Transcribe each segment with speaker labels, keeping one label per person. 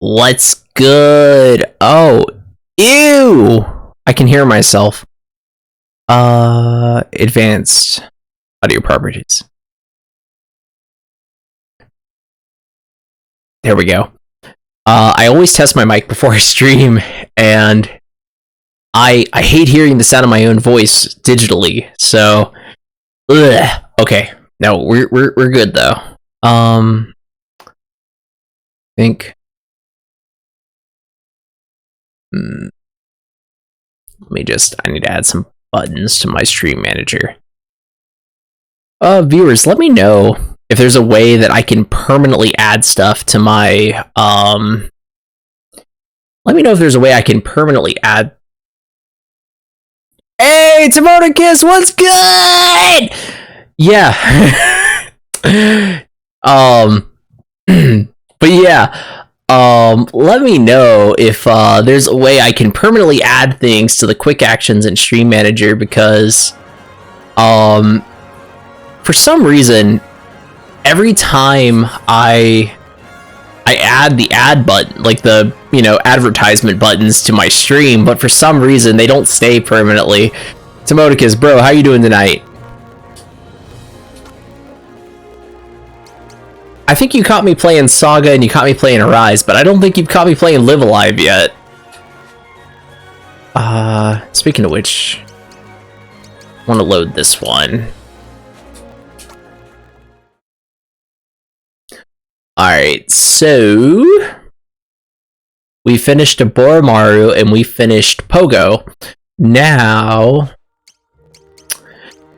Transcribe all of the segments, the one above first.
Speaker 1: What's good? Oh, ew! I can hear myself. Advanced audio properties. There we go. I always test my mic before I stream, and I hate hearing the sound of my own voice digitally. So, okay. No, we're good though. I think. I need to add some buttons to my stream manager. Viewers, let me know if there's a way that I can permanently add stuff to my, let me know if there's a way I can permanently add. Hey, Timonicus, what's good? Yeah. But yeah, let me know if there's a way I can permanently add things to the quick actions in Stream Manager, because for some reason every time I add the add button, like the advertisement buttons to my stream, but for some reason they don't stay permanently. Timonicus, bro, how you doing tonight? I think you caught me playing Saga and you caught me playing Arise, but I don't think you've caught me playing Live Alive yet. Speaking of which, I want to load this one. Alright, so we finished Boromaru and we finished Pogo. Now,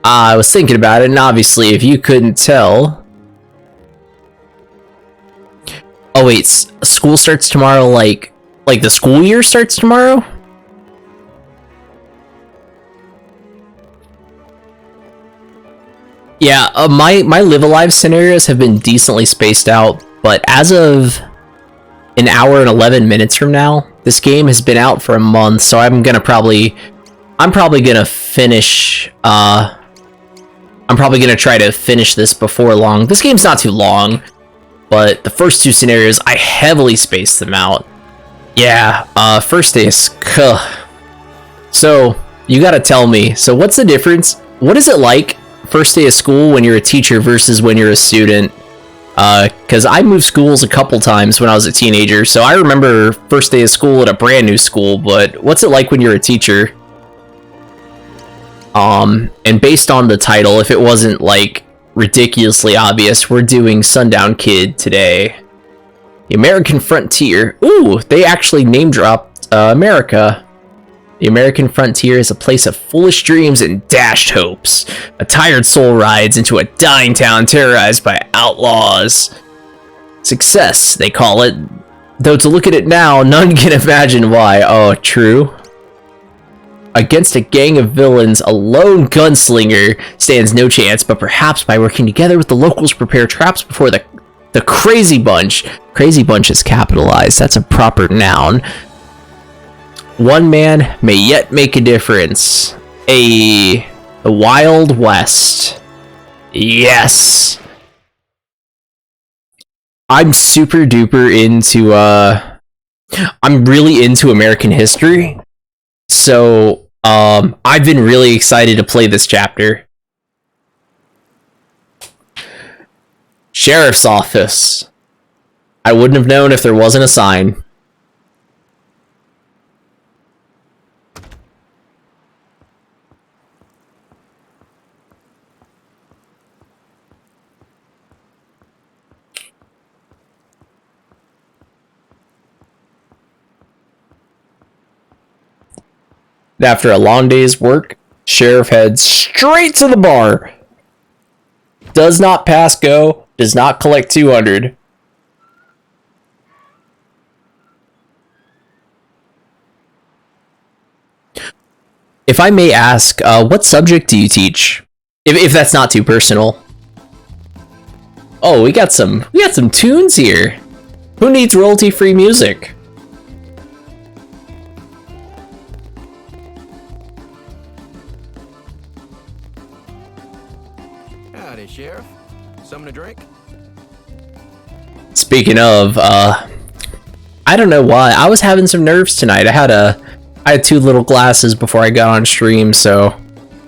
Speaker 1: I was thinking about it, and obviously if you couldn't tell... Oh wait, school starts tomorrow, like the school year starts tomorrow? Yeah, my Live Alive scenarios have been decently spaced out, but as of an hour and 11 minutes from now, this game has been out for a month, so I'm probably gonna finish, I'm probably gonna try to finish this before long. This game's not too long, but the first two scenarios, I heavily spaced them out. Yeah, first day is... So, you gotta tell me, so what's the difference? What is it like first day of school when you're a teacher versus when you're a student? Because I moved schools a couple times when I was a teenager, so I remember first day of school at a brand new school, but what's it like when you're a teacher? And based on the title, if it wasn't, like, ridiculously obvious, we're doing Sundown Kid today. The American Frontier. Ooh, they actually name-dropped America. The American Frontier is a place of foolish dreams and dashed hopes. A tired soul rides into a dying town terrorized by outlaws. Success, they call it. Though to look at it now, none can imagine why. Oh, true. Against a gang of villains, a lone gunslinger stands no chance, but perhaps by working together with the locals prepare traps before the Crazy Bunch. Crazy Bunch is capitalized, that's a proper noun. One man may yet make a difference. The Wild West. Yes! I'm super duper into, I'm really into American history. So, I've been really excited to play this chapter. Sheriff's Office. I wouldn't have known if there wasn't a sign. After a long day's work, Sheriff heads straight to the bar. Does not pass go, does not collect 200. If I may ask, what subject do you teach? If that's not too personal. Oh, we got some tunes here. Who needs royalty-free music?
Speaker 2: Howdy, Sheriff. Something to drink?
Speaker 1: Speaking of, I don't know why. I was having some nerves tonight. I had 2 little glasses before I got on stream, so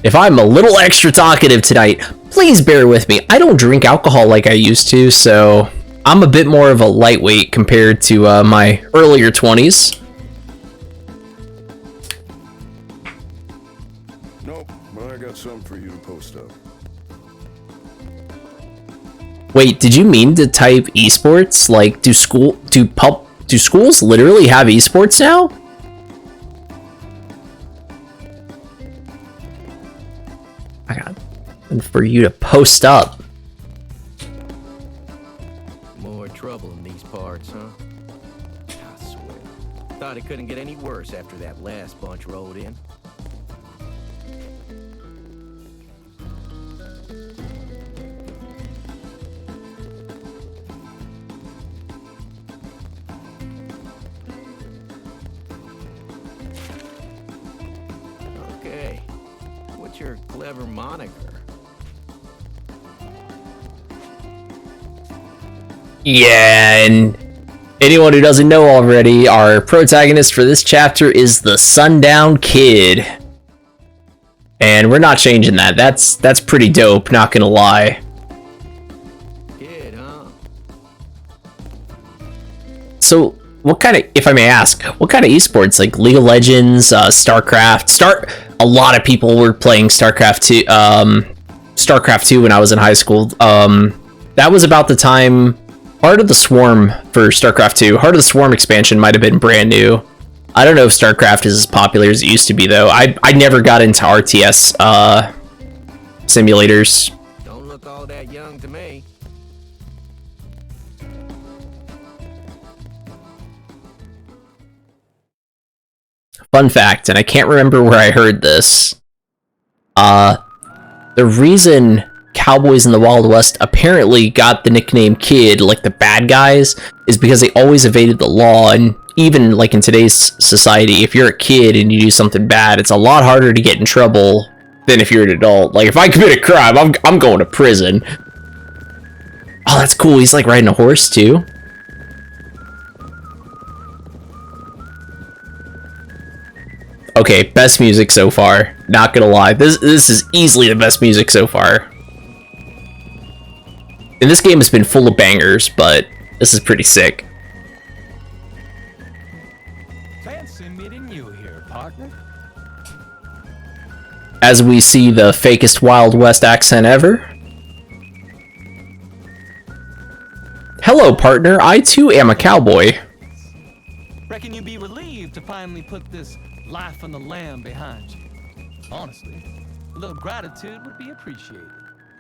Speaker 1: if I'm a little extra talkative tonight, please bear with me. I don't drink alcohol like I used to, so I'm a bit more of a lightweight compared to my earlier 20s.
Speaker 2: Nope, but I got something for you to post up.
Speaker 1: Wait, did you mean to type esports? Like, do schools literally have esports now? I got something for you to post up.
Speaker 3: More trouble in these parts, huh? I swear. Thought it couldn't get any worse after that last bunch rolled in. Okay. What's your clever moniker?
Speaker 1: Yeah, and anyone who doesn't know already, our protagonist for this chapter is the Sundown Kid. And we're not changing that. That's pretty dope, not gonna lie.
Speaker 3: Kid, huh?
Speaker 1: So, what kind of, if I may ask, what kind of esports? Like League of Legends, StarCraft? A lot of people were playing StarCraft 2 when I was in high school. That was about the time Heart of the Swarm for StarCraft 2. Heart of the Swarm expansion might have been brand new. I don't know if StarCraft is as popular as it used to be, though. I never got into RTS simulators.
Speaker 3: Don't look all that young to me.
Speaker 1: Fun fact, and I can't remember where I heard this. The reason Cowboys in the Wild West apparently got the nickname Kid, like the bad guys, is because they always evaded the law. And even like in today's society, if you're a kid and you do something bad, it's a lot harder to get in trouble than if you're an adult. Like if I commit a crime, I'm going to prison. Oh, that's cool. He's like riding a horse too. Okay, best music so far. Not gonna lie, this is easily the best music so far. And this game has been full of bangers, but this is pretty sick.
Speaker 4: Fancy meeting you here, partner.
Speaker 1: As we see the fakest Wild West accent ever. Hello, partner. I too am a cowboy.
Speaker 4: Reckon you'd be relieved to finally put this life on the lam behind you. Honestly, a little gratitude would be appreciated.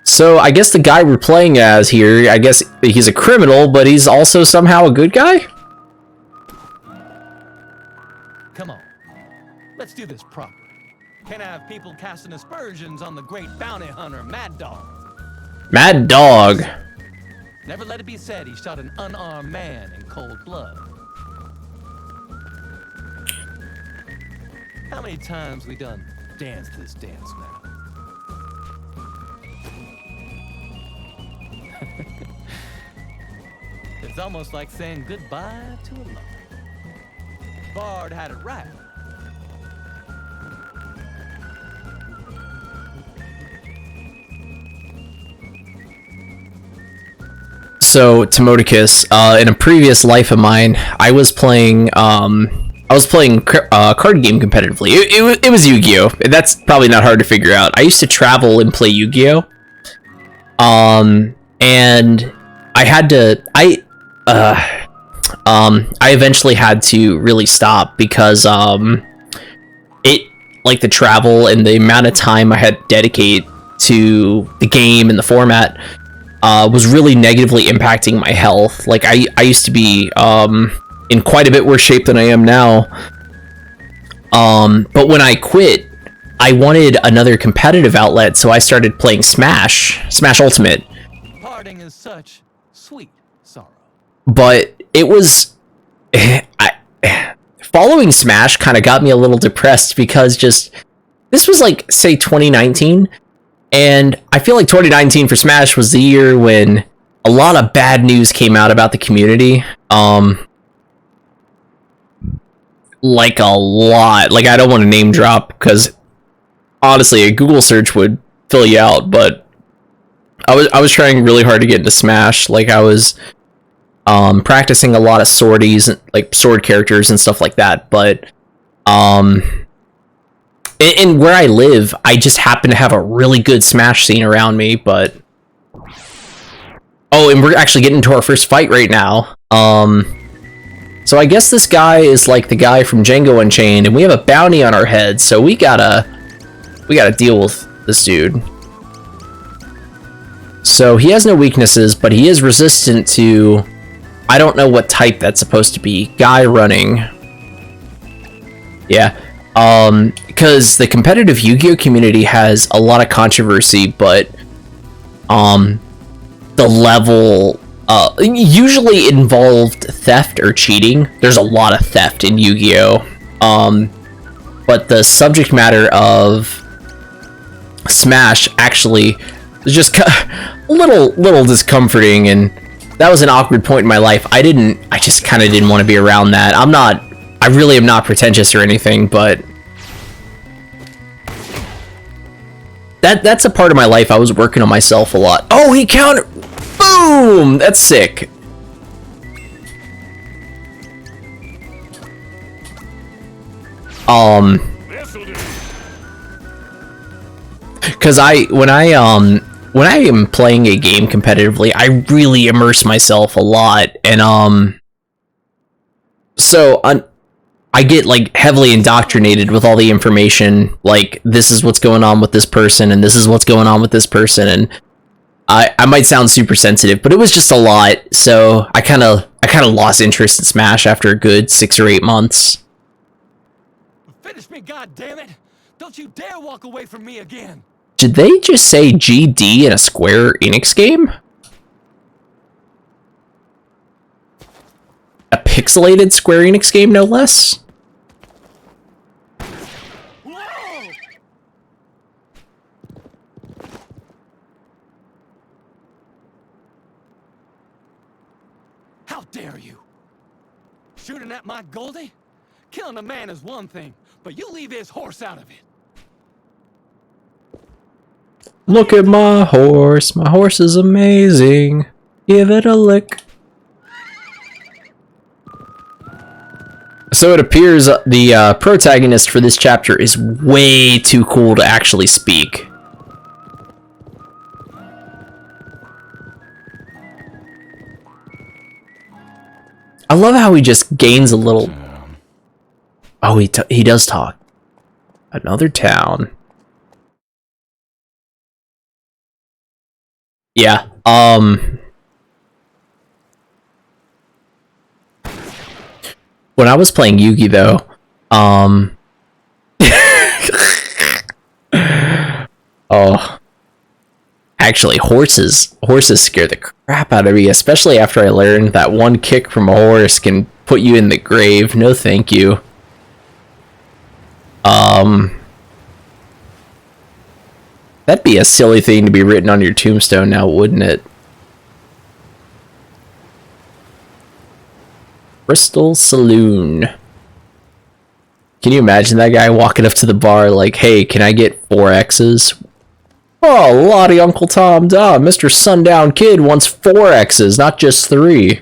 Speaker 1: So I guess the guy we're playing as here, I guess he's a criminal, but he's also somehow a good guy?
Speaker 4: Come on, let's do this proper. Can't have people casting aspersions on the great bounty hunter, Mad Dog.
Speaker 1: Mad Dog.
Speaker 4: Never let it be said he shot an unarmed man in cold blood. How many times we done danced this dance now? It's almost like saying goodbye to a lover. Bard had it right.
Speaker 1: So, Timodicus, in a previous life of mine, I was playing card game competitively. It was Yu-Gi-Oh! That's probably not hard to figure out. I used to travel and play Yu-Gi-Oh! And I had to, I eventually had to really stop because, like the travel and the amount of time I had to dedicate to the game and the format, was really negatively impacting my health. Like I used to be, in quite a bit worse shape than I am now. But when I quit, I wanted another competitive outlet, so I started playing Smash Ultimate.
Speaker 4: Parting is such sweet sorrow.
Speaker 1: But it was, following Smash kind of got me a little depressed because this was like, say 2019, and I feel like 2019 for Smash was the year when a lot of bad news came out about the community. like a lot. Like, I don't want to name drop because honestly, a Google search would fill you out. But I was trying really hard to get into Smash. Like, I was practicing a lot of swordies, like sword characters and stuff like that. But in where I live, I just happen to have a really good Smash scene around me. But oh, and we're actually getting into our first fight right now. So I guess this guy is like the guy from Django Unchained, and we have a bounty on our head, so we gotta deal with this dude. So he has no weaknesses, but he is resistant to, I don't know what type that's supposed to be. Guy running. Yeah. Because the competitive Yu-Gi-Oh community has a lot of controversy, but the level usually involved theft or cheating. There's a lot of theft in Yu-Gi-Oh. But the subject matter of Smash actually is just a little discomforting, and that was an awkward point in my life. I just kind of didn't want to be around that. I really am not pretentious or anything, but that's a part of my life. I was working on myself a lot. Oh, he countered. Boom! That's sick. Because when I am playing a game competitively, I really immerse myself a lot, and so I get like heavily indoctrinated with all the information. Like, this is what's going on with this person, and this is what's going on with this person, and I might sound super sensitive, but it was just a lot. So I kind of lost interest in Smash after a good 6 or 8 months.
Speaker 4: Finish me, goddammit! Don't you dare walk away from me again!
Speaker 1: Did they just say GD in a Square Enix game? A pixelated Square Enix game, no less?
Speaker 4: Whoa! How dare you! Shooting at my Goldie? Killing a man is one thing, but you leave his horse out of it.
Speaker 1: Look at my horse. My horse is amazing. Give it a lick. So it appears the protagonist for this chapter is way too cool to actually speak. I love how he just gains a little... Oh, he does talk. Another town. Yeah, when I was playing Yugi, though, oh, actually, horses scare the crap out of me, especially after I learned that one kick from a horse can put you in the grave. No, thank you. That'd be a silly thing to be written on your tombstone now, wouldn't it? Bristol Saloon. Can you imagine that guy walking up to the bar like, hey, can I get 4 X's? Oh, Lottie, Uncle Tom, duh, Mr. Sundown Kid wants 4 X's, not just 3.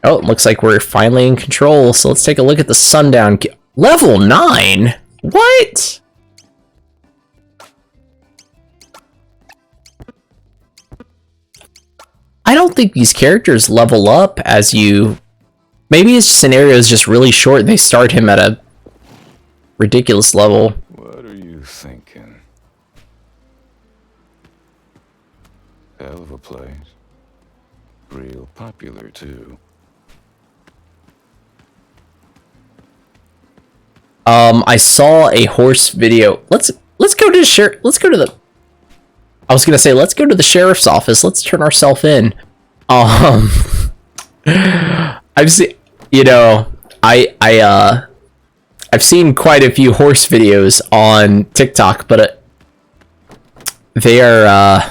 Speaker 1: Oh, it looks like we're finally in control, so let's take a look at the Sundown Kid. Level 9? What? I don't think these characters level up as you... Maybe his scenario is just really short and they start him at a ridiculous level.
Speaker 2: What are you thinking? Hell of a place. Real popular, too.
Speaker 1: I saw a horse video. Let's go to the let's go to the... I was gonna say, let's go to the sheriff's office. Let's turn ourselves in. I've seen, you know, I've seen quite a few horse videos on TikTok, but they are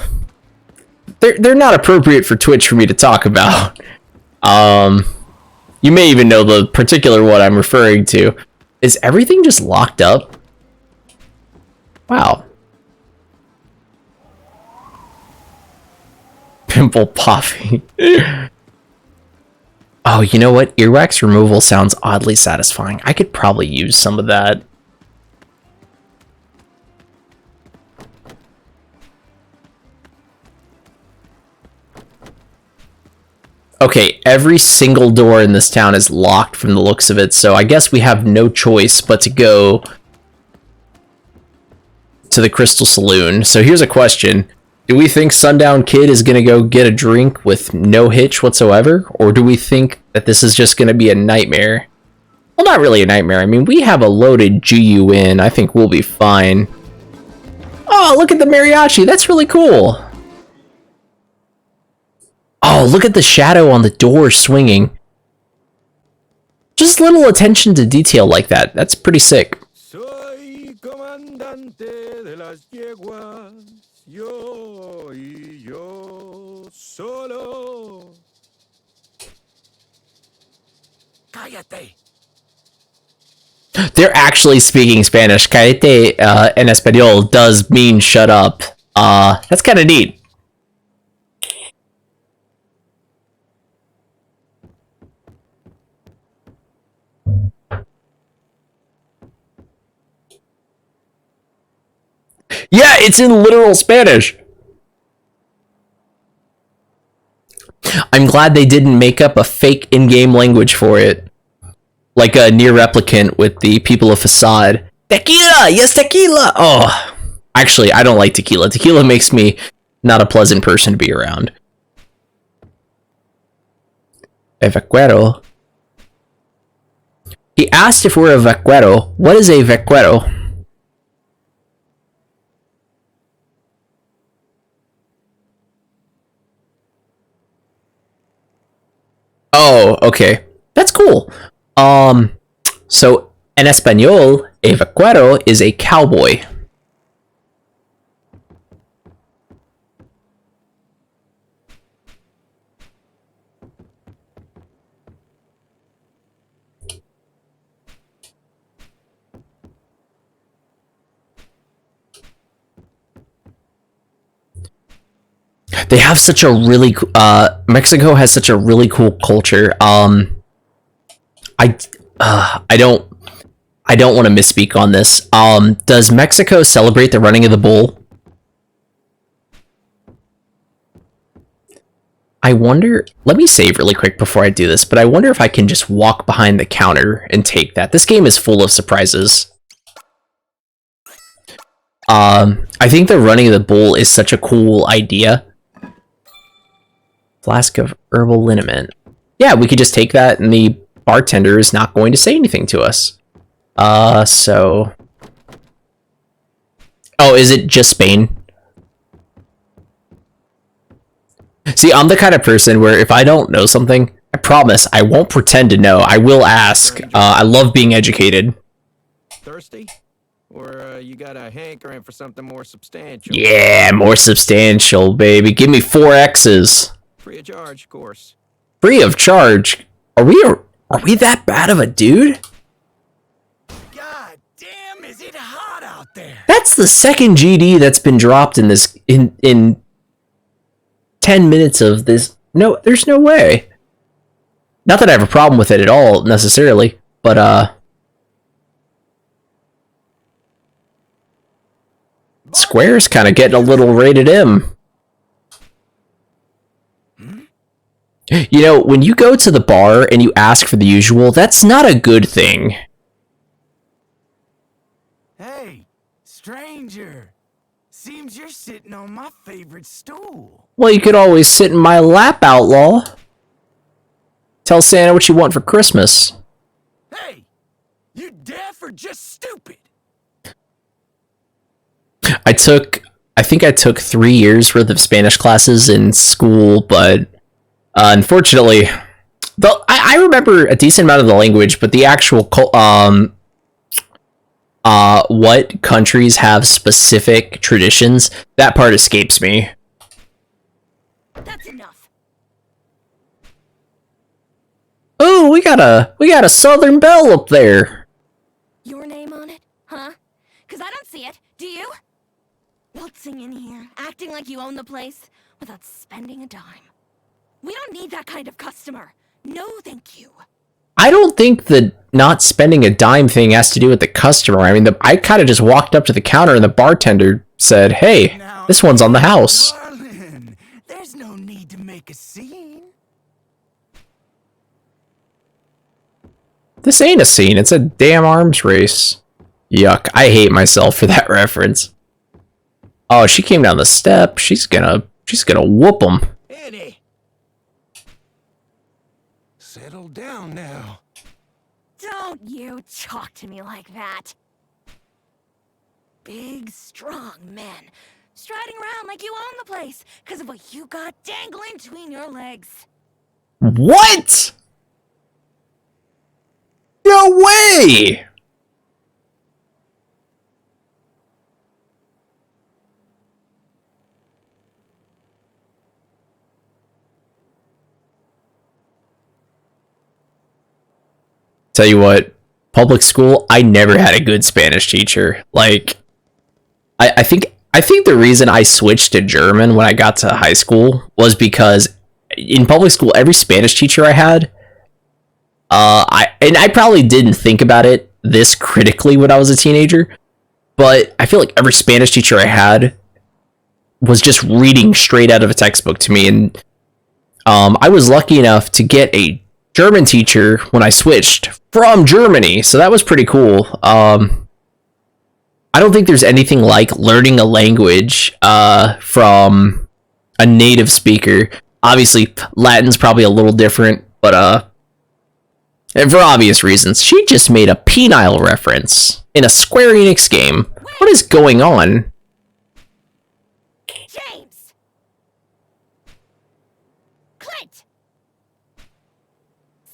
Speaker 1: they're not appropriate for Twitch for me to talk about. You may even know the particular one I'm referring to. Is everything just locked up? Wow. Pimple popping. Oh, you know what? Earwax removal sounds oddly satisfying. I could probably use some of that. Okay, every single door in this town is locked from the looks of it, so I guess we have no choice but to go to the Crystal Saloon. So here's a question. Do we think Sundown Kid is going to go get a drink with no hitch whatsoever? Or do we think that this is just going to be a nightmare? Well, not really a nightmare. I mean, we have a loaded GUN. I think we'll be fine. Oh, look at the mariachi. That's really cool. Oh, look at the shadow on the door swinging. Just little attention to detail like that. That's pretty sick.
Speaker 5: Soy comandante de las yeguas, yo y yo solo.
Speaker 3: Cállate.
Speaker 1: They're actually speaking Spanish. Cállate en español does mean shut up. That's kind of neat. Yeah, it's in literal Spanish. I'm glad they didn't make up a fake in-game language for it. Like a near replicant with the people of Facade. Tequila! Yes, tequila! Oh, actually, I don't like tequila. Tequila makes me not a pleasant person to be around. Evacuero. He asked if we're a vaquero. What is a vaquero? Oh, okay. That's cool. So, en español, a vaquero is a cowboy. They have such a really Mexico has such a really cool culture. I don't want to misspeak on this. Does Mexico celebrate the running of the bull? I wonder, let me save really quick before I do this, but I wonder if I can just walk behind the counter and take that. This game is full of surprises. I think the running of the bull is such a cool idea. Flask of herbal liniment. Yeah, we could just take that and the bartender is not going to say anything to us. So... Oh, is it just Spain? See, I'm the kind of person where if I don't know something, I promise I won't pretend to know. I will ask. I love being educated.
Speaker 3: Thirsty? Or you got a hankering for something more substantial?
Speaker 1: Yeah, more substantial, baby. Give me 4 X's.
Speaker 3: Free of charge, of course.
Speaker 1: Free of charge? Are we that bad of a dude?
Speaker 3: God damn, is it hot out there?
Speaker 1: That's the second GD that's been dropped in this in 10 minutes of this. No, there's no way. Not that I have a problem with it at all necessarily, but Square's kind of getting a little rated M. You know, when you go to the bar and you ask for the usual, that's not a good thing.
Speaker 6: Hey, stranger. Seems you're sitting on my favorite stool.
Speaker 1: Well, you could always sit in my lap, outlaw. Tell Santa what you want for Christmas.
Speaker 6: Hey, you deaf or just stupid?
Speaker 1: I think I took 3 years worth of Spanish classes in school, but unfortunately, though I remember a decent amount of the language, but the actual what countries have specific traditions, that part escapes me.
Speaker 7: That's enough.
Speaker 1: Oh, we got a Southern Belle up there.
Speaker 7: Your name on it, huh? 'Cause I don't see it. Do you? Waltzing in here, acting like you own the place, without spending a dime. We don't need that kind of customer. No, thank you.
Speaker 1: I don't think the not spending a dime thing has to do with the customer. I mean, I kind of just walked up to the counter and the bartender said, "Hey,
Speaker 6: Now,
Speaker 1: this one's on the house."
Speaker 6: darling, there's no need to make a scene.
Speaker 1: This ain't a scene, it's a damn arms race. Yuck, I hate myself for that reference. Oh, she came down the step. She's gonna whoop him.
Speaker 5: Eddie! Settle down now.
Speaker 7: Don't you talk to me like that. Big, strong men, striding around like you own the place, 'cause of what you got dangling between your legs.
Speaker 1: What? No way! Tell you what, public school, I never had a good Spanish teacher. Like, I think the reason I switched to German when I got to high school was because in public school, every Spanish teacher I had, I probably didn't think about it this critically when I was a teenager, but I feel like every Spanish teacher I had was just reading straight out of a textbook to me, and I was lucky enough to get a German teacher when I switched from Germany, so that was pretty cool. I don't think there's anything like learning a language from a native speaker. Obviously, Latin's probably a little different, but and for obvious reasons. She just made a penile reference in a Square Enix game. What is going on?
Speaker 7: James! Clint!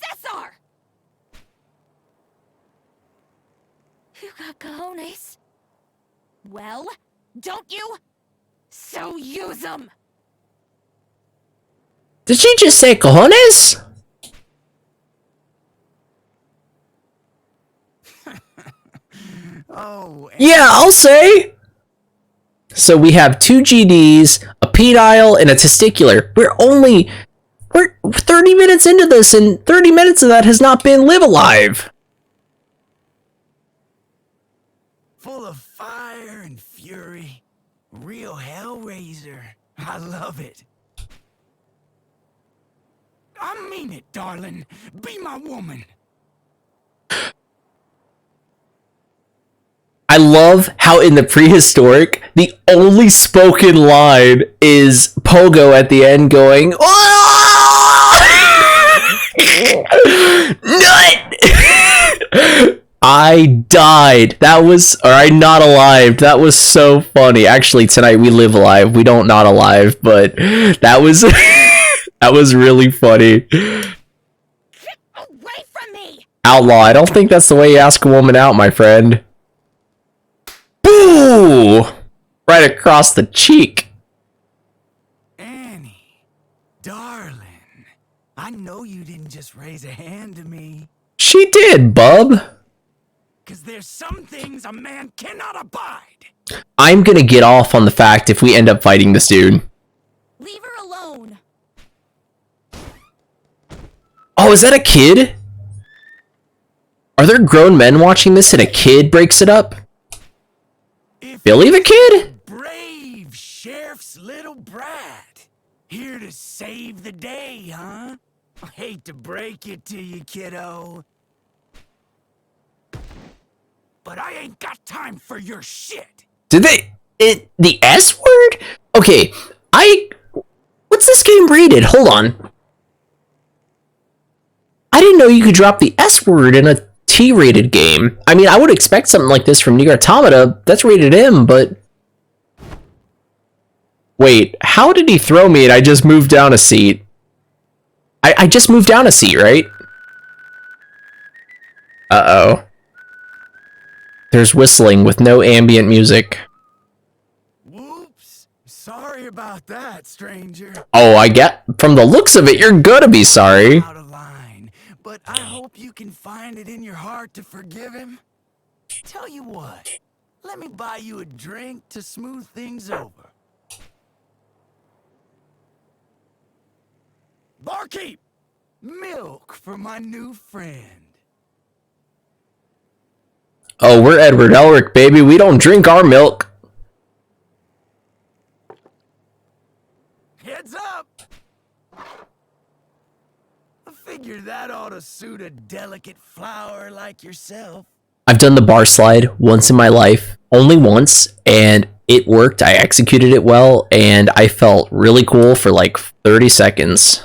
Speaker 7: Cesar! You got cojones? Well, don't you? So use them!
Speaker 1: Did she just say cojones?
Speaker 6: Oh,
Speaker 1: Yeah, I'll say. So we have 2 GDs, a penile, and a testicular. We're 30 minutes into this, and 30 minutes of that has not been live alive.
Speaker 6: full of fire and fury. Real Hellraiser. I love it. I mean it, darling. Be my woman.
Speaker 1: I love how in the prehistoric, the only spoken line is Pogo at the end going, Nut! I died. I'm not alive. That was so funny. Actually, tonight we live alive. We don't not alive, but that was that was really funny.
Speaker 7: Get away from me!
Speaker 1: Outlaw, I don't think that's the way you ask a woman out, my friend. Boo! Right across the cheek.
Speaker 6: Annie, darling, I know you didn't just raise a hand to me.
Speaker 1: She did, bub.
Speaker 6: 'Cause there's some things a man cannot abide.
Speaker 1: I'm gonna get off on the fact if we end up fighting this dude.
Speaker 7: Leave her alone!
Speaker 1: Oh, is that a kid? Are there grown men watching this and a kid breaks it up?
Speaker 6: If
Speaker 1: Billy the kid?
Speaker 6: brave sheriff's little brat. Here to save the day, huh? I hate to break it to you, kiddo. But I ain't got time for your shit.
Speaker 1: Did the S word? Okay, what's this game rated? Hold on. I didn't know you could drop the S word in a T-rated game. I mean, I would expect something like this from Nier Automata. That's rated M, but... Wait, how did he throw me and I just moved down a seat? I just moved down a seat, right? Uh-oh. There's whistling with no ambient music.
Speaker 6: Whoops. Sorry about that, stranger.
Speaker 1: Oh, I get... From the looks of it, you're gonna be sorry.
Speaker 6: Out of line. but I hope you can find it in your heart to forgive him. Tell you what, let me buy you a drink to smooth things over. Barkeep! Milk for my new friend.
Speaker 1: Oh, we're Edward Elric, baby. We don't drink our milk.
Speaker 6: Heads up! I figure that ought to suit a delicate flower like yourself.
Speaker 1: I've done the bar slide once in my life, only once, and it worked. I executed it well, and I felt really cool for like 30 seconds.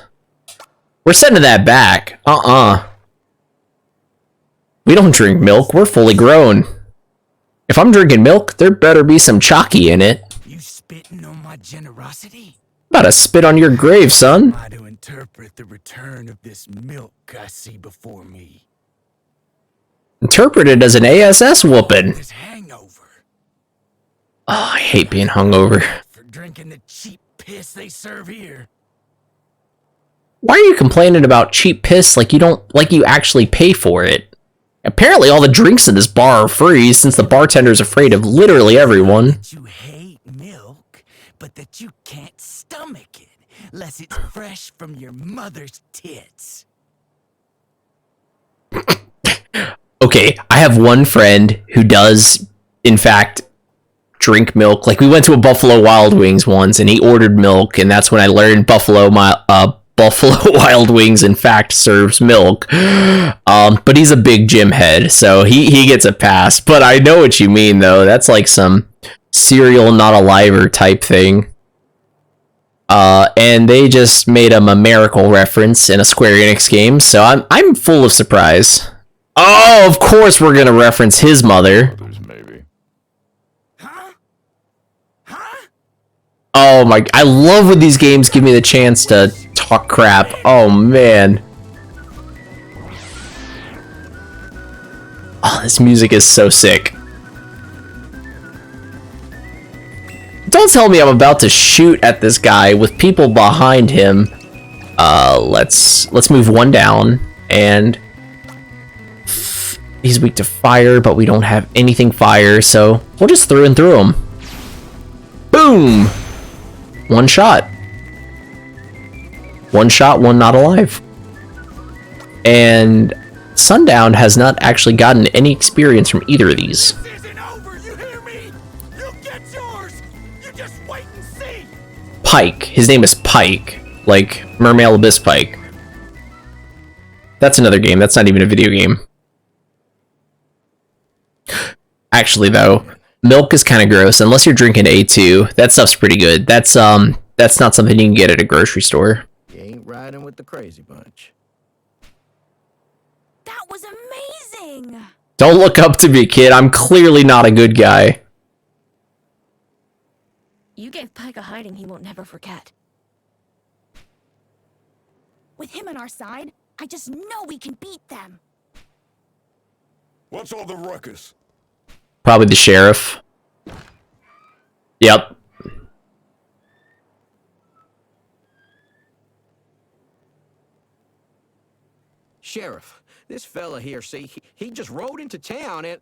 Speaker 1: We're sending that back. We don't drink milk. We're fully grown. If I'm drinking milk, there better be some chalky in it.
Speaker 6: You spitting on my generosity?
Speaker 1: About to spit on your grave, son.
Speaker 6: How to interpret the return of this milk I see before me?
Speaker 1: Interpret it as an ASS whooping.
Speaker 6: This hangover
Speaker 1: Oh, I hate being hungover.
Speaker 6: for drinking the cheap piss they serve here.
Speaker 1: Why are you complaining about cheap piss like you actually pay for it? Apparently all the drinks in this bar are free since the bartender's afraid of literally everyone.
Speaker 6: That you hate milk, but that you can't stomach it unless it's fresh from your mother's tits.
Speaker 1: Okay, I have one friend who does, in fact, drink milk. Like, we went to a Buffalo Wild Wings once, and he ordered milk, and that's when I learned Buffalo Wild Wings, in fact, serves milk. But he's a big gym head, so he gets a pass. But I know what you mean, though. That's like some cereal not aliver type thing. And they just made him a Miracle reference in a Square Enix game, so I'm full of surprise. Oh, of course we're gonna reference his mother.
Speaker 2: Others, maybe.
Speaker 6: Huh? Huh?
Speaker 1: Oh my, I love when these games give me the chance to talk crap. Oh man. Oh, this music is so sick. Don't tell me I'm about to shoot at this guy with people behind him. Let's move one down, and he's weak to fire, but we don't have anything fire, so we'll just through and through him. Boom! One shot. One shot, one not alive. And Sundown has not actually gotten any experience from either of these.
Speaker 6: This isn't over, you hear me? You'll get yours! You just wait and see!
Speaker 1: Pike. His name is Pike. Like Mermail Abyss Pike. That's another game. That's not even a video game. Actually, though, milk is kind of gross unless you're drinking A2. That stuff's pretty good. That's not something you can get at a grocery store.
Speaker 3: You ain't riding with the crazy bunch.
Speaker 7: That was amazing!
Speaker 1: Don't look up to me, kid. I'm clearly not a good guy.
Speaker 7: You gave Pike a hiding he won't never forget. With him on our side, I just know we can beat them.
Speaker 5: What's all the ruckus?
Speaker 1: Probably the sheriff. Yep.
Speaker 3: Sheriff, this fella here, see, he just rode into town and...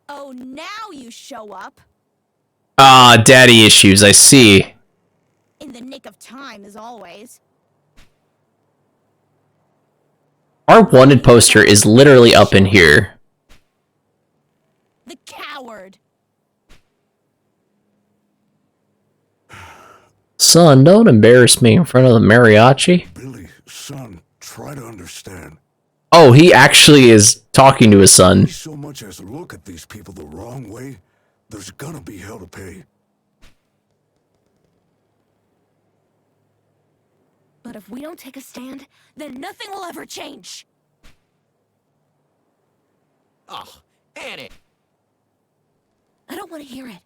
Speaker 7: Oh, now you show up.
Speaker 1: Ah, daddy issues, I see.
Speaker 7: In the nick of time, as always.
Speaker 1: Our wanted poster is literally up in here.
Speaker 7: The coward.
Speaker 1: Son, don't embarrass me in front of the mariachi.
Speaker 5: Billy, son, try to understand.
Speaker 1: Oh, he actually is talking to his son.
Speaker 5: If we so much as look at these people the wrong way, there's gonna be hell to pay.
Speaker 7: But if we don't take a stand, then nothing will ever change.
Speaker 3: Oh, Annie!
Speaker 7: I don't want to hear it.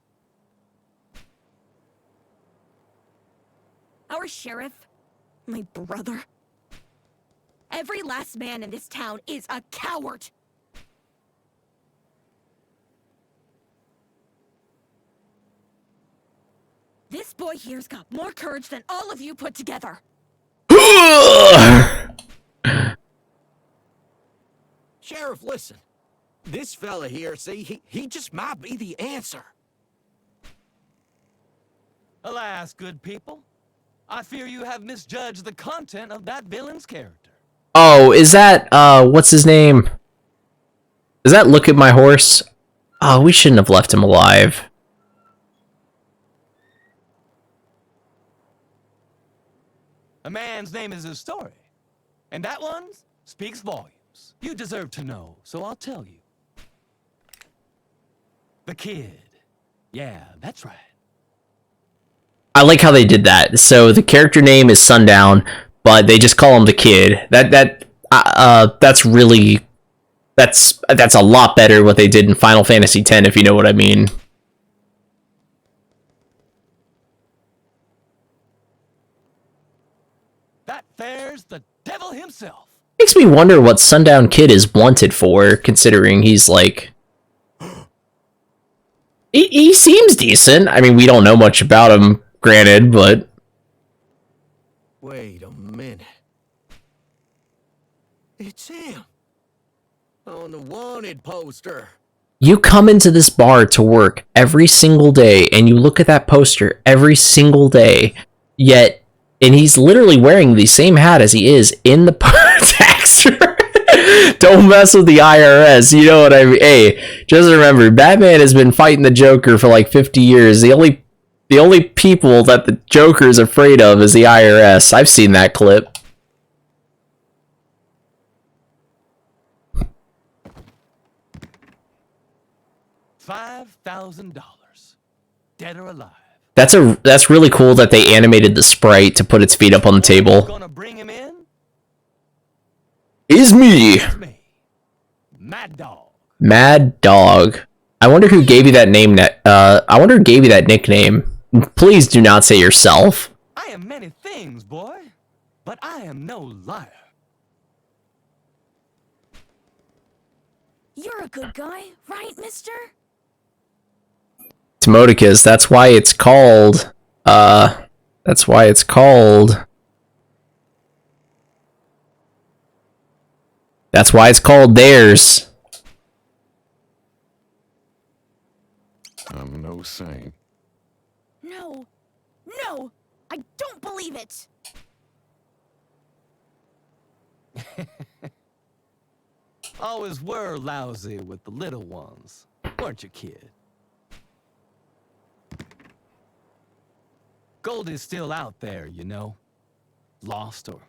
Speaker 7: Our sheriff, my brother, every last man in this town is a coward. This boy here's got more courage than all of you put together.
Speaker 6: Sheriff, listen. This fella here, see, he just might be the answer.
Speaker 4: Alas, good people, I fear you have misjudged the content of that villain's character.
Speaker 1: Oh, is that, what's his name? Is that Look at My Horse? Oh, we shouldn't have left him alive.
Speaker 4: A man's name is his story, and that one speaks volumes. You deserve to know, so I'll tell you. The Kid. Yeah, that's right.
Speaker 1: I like how they did that. So the character name is Sundown, but they just call him the Kid. That's really that's a lot better what they did in Final Fantasy X, if you know what I mean.
Speaker 4: That there's the devil himself.
Speaker 1: Makes me wonder what Sundown Kid is wanted for, considering he's like he seems decent. I mean, we don't know much about him, granted, but
Speaker 6: Wait a minute. It's him. On the wanted poster.
Speaker 1: you come into this bar to work every single day and you look at that poster every single day, yet, and he's literally wearing the same hat as he is in the tax return. Don't mess with the IRS, you know what I mean? Hey, just remember, Batman has been fighting the Joker for like 50 years. The only people that the Joker is afraid of is the IRS. I've seen that clip.
Speaker 4: $5,000. Dead or alive.
Speaker 1: That's really cool that they animated the sprite to put its feet up on the table.
Speaker 4: Gonna bring him in?
Speaker 1: Is me,
Speaker 4: It's me. Mad Dog.
Speaker 1: Mad Dog. I wonder who gave you that name. I wonder who gave you that nickname. Please do not say yourself.
Speaker 4: I am many things, boy, but I am no liar.
Speaker 7: You're a good guy, right, mister?
Speaker 1: Timodicus, that's why it's called, that's why it's called theirs.
Speaker 2: I'm no saint.
Speaker 7: No. No! I don't believe it!
Speaker 4: Always were lousy with the little ones, weren't you, kid? Goldie's still out there, you know. Lost or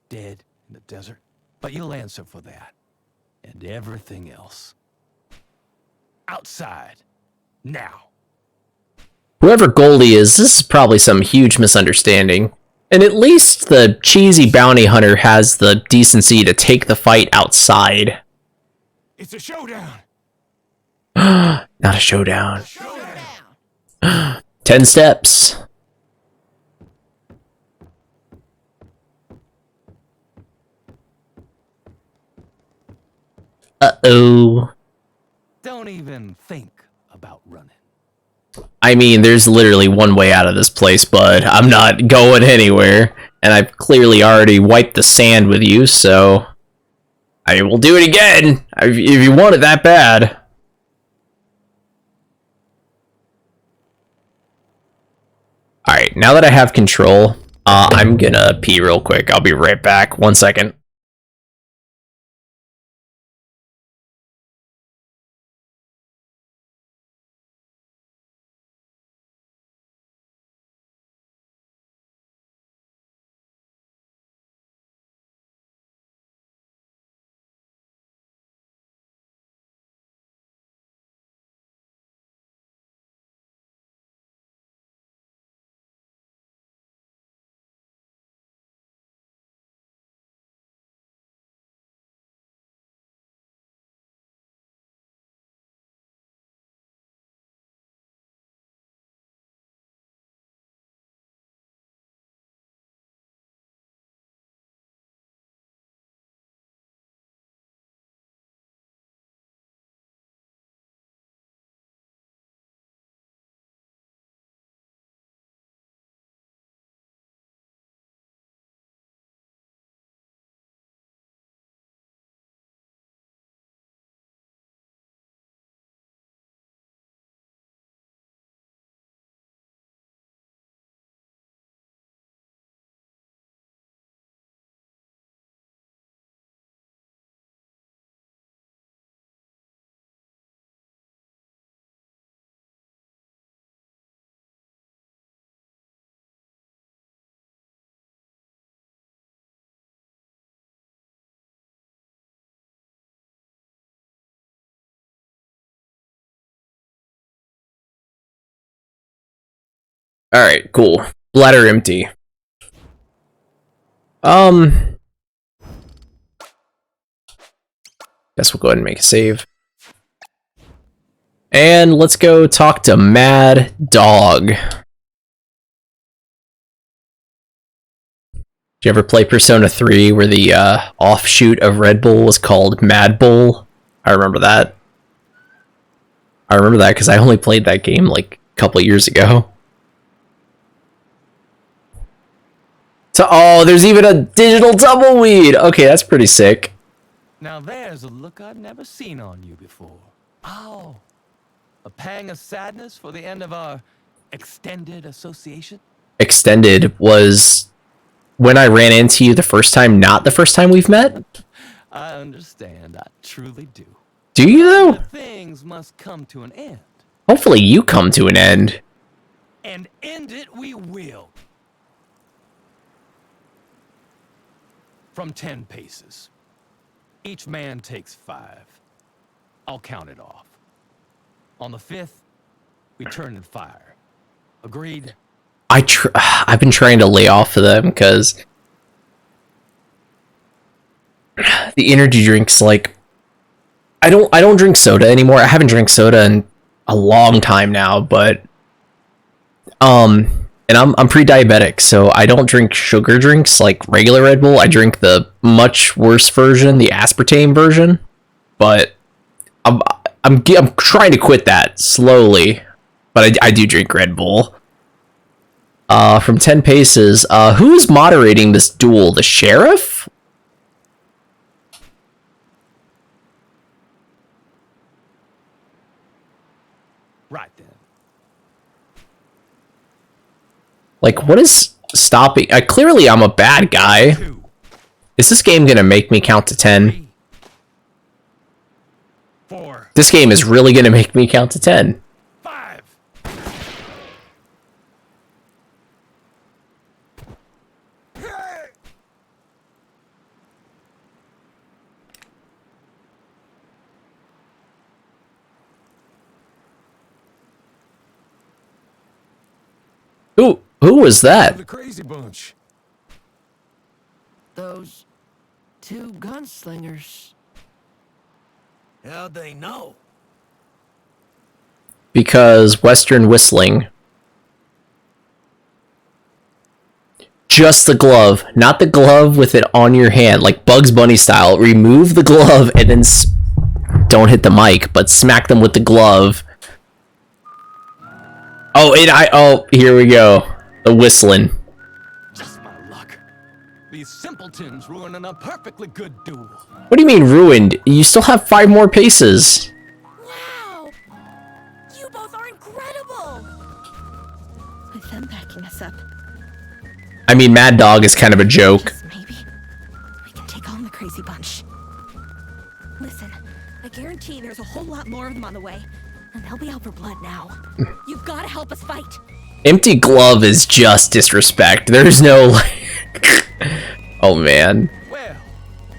Speaker 4: dead in the desert. But you'll answer for that. And everything else. Outside. Now.
Speaker 1: Whoever Goldie is, this is probably some huge misunderstanding. And at least the cheesy bounty hunter has the decency to take the fight outside.
Speaker 6: It's a showdown.
Speaker 1: Not a showdown.
Speaker 6: Showdown.
Speaker 1: 10 steps. Uh-oh.
Speaker 4: Don't even think about running.
Speaker 1: I mean, there's literally one way out of this place, bud. I'm not going anywhere. And I've clearly already wiped the sand with you, so I will do it again if you want it that bad. Alright, now that I have control, I'm gonna pee real quick. I'll be right back. 1 second. Alright, cool. Bladder empty. Guess we'll go ahead and make a save. And let's go talk to Mad Dog. Did you ever play Persona 3 where the offshoot of Red Bull was called Mad Bull? I remember that. I remember that because I only played that game like a couple years ago. Oh, there's even a digital tumbleweed! Okay, that's pretty sick.
Speaker 4: Now there's a look I've never seen on you before. Oh, a pang of sadness for the end of our extended association?
Speaker 1: Extended was when I ran into you the first time, not the first time we've met?
Speaker 4: I understand, I truly do.
Speaker 1: Do you though?
Speaker 4: But things must come to an end.
Speaker 1: Hopefully you come to an end.
Speaker 4: And end it we will. From 10 paces. Each man takes 5. I'll count it off. On the 5th, we turn and fire. Agreed?
Speaker 1: I've been trying to lay off of them because the energy drinks, like, I don't drink soda anymore. I haven't drank soda in a long time now, but and I'm pre-diabetic, so I don't drink sugar drinks like regular Red Bull. I drink the much worse version, the aspartame version. But I'm trying to quit that slowly. But I do drink Red Bull. From 10 paces, who's moderating this duel? The sheriff?
Speaker 4: Right then.
Speaker 1: Like, what is stopping? Clearly, I'm a bad guy.
Speaker 4: 2,
Speaker 1: Is this game gonna make me count to 10?
Speaker 4: 3, 4,
Speaker 1: This game is really gonna make me count to 10.
Speaker 4: 5.
Speaker 1: Who was that?
Speaker 5: The crazy bunch.
Speaker 3: Those 2 gunslingers.
Speaker 6: How'd they know?
Speaker 1: Because Western whistling. Just the glove, not the glove with it on your hand, like Bugs Bunny style. Remove the glove and then don't hit the mic, but smack them with the glove. Oh, here we go. The whistling.
Speaker 4: Just my luck. These simpletons ruining a perfectly good duel.
Speaker 1: What do you mean ruined? You still have 5 more paces.
Speaker 7: Wow! You both are incredible! With them backing us up,
Speaker 1: I mean, Mad Dog is kind of a joke.
Speaker 7: just maybe we can take on the crazy bunch. Listen, I guarantee there's a whole lot more of them on the way, and they'll be out for blood now. You've got to help us fight.
Speaker 1: Empty glove is just disrespect. There's no, like... Oh, man.
Speaker 4: Well,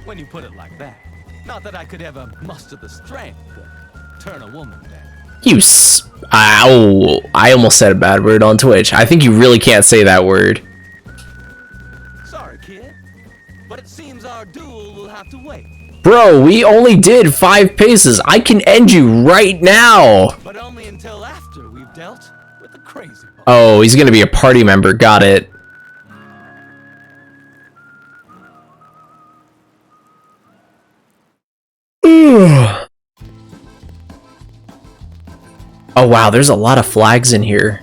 Speaker 4: when you put it like that. Not that I could ever muster the strength to turn a woman down.
Speaker 1: Ow. I almost said a bad word on Twitch. I think you really can't say that word.
Speaker 4: Sorry, kid. But it seems our duel will have to wait.
Speaker 1: Bro, we only did 5 paces. I can end you right now.
Speaker 4: But only until after we've dealt with the crazy bunch.
Speaker 1: Oh, he's gonna be a party member. Got it. Oh wow, there's a lot of flags in here.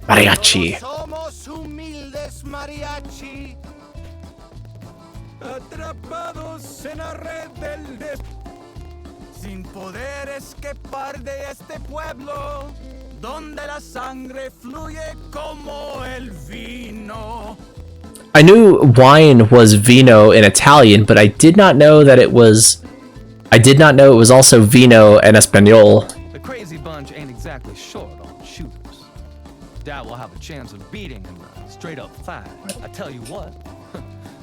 Speaker 1: Mariachi.
Speaker 6: Somos humildes mariachi.
Speaker 5: Atrapados en la red del
Speaker 6: Sin poder escapar de este pueblo, donde la sangre fluye como el vino.
Speaker 1: I knew wine was vino in Italian, but I did not know that it was... I did not know it was also vino in Espanol.
Speaker 4: The crazy bunch ain't exactly short on shooters. Doubt we'll have a chance of beating him in a straight-up fight. I tell you what,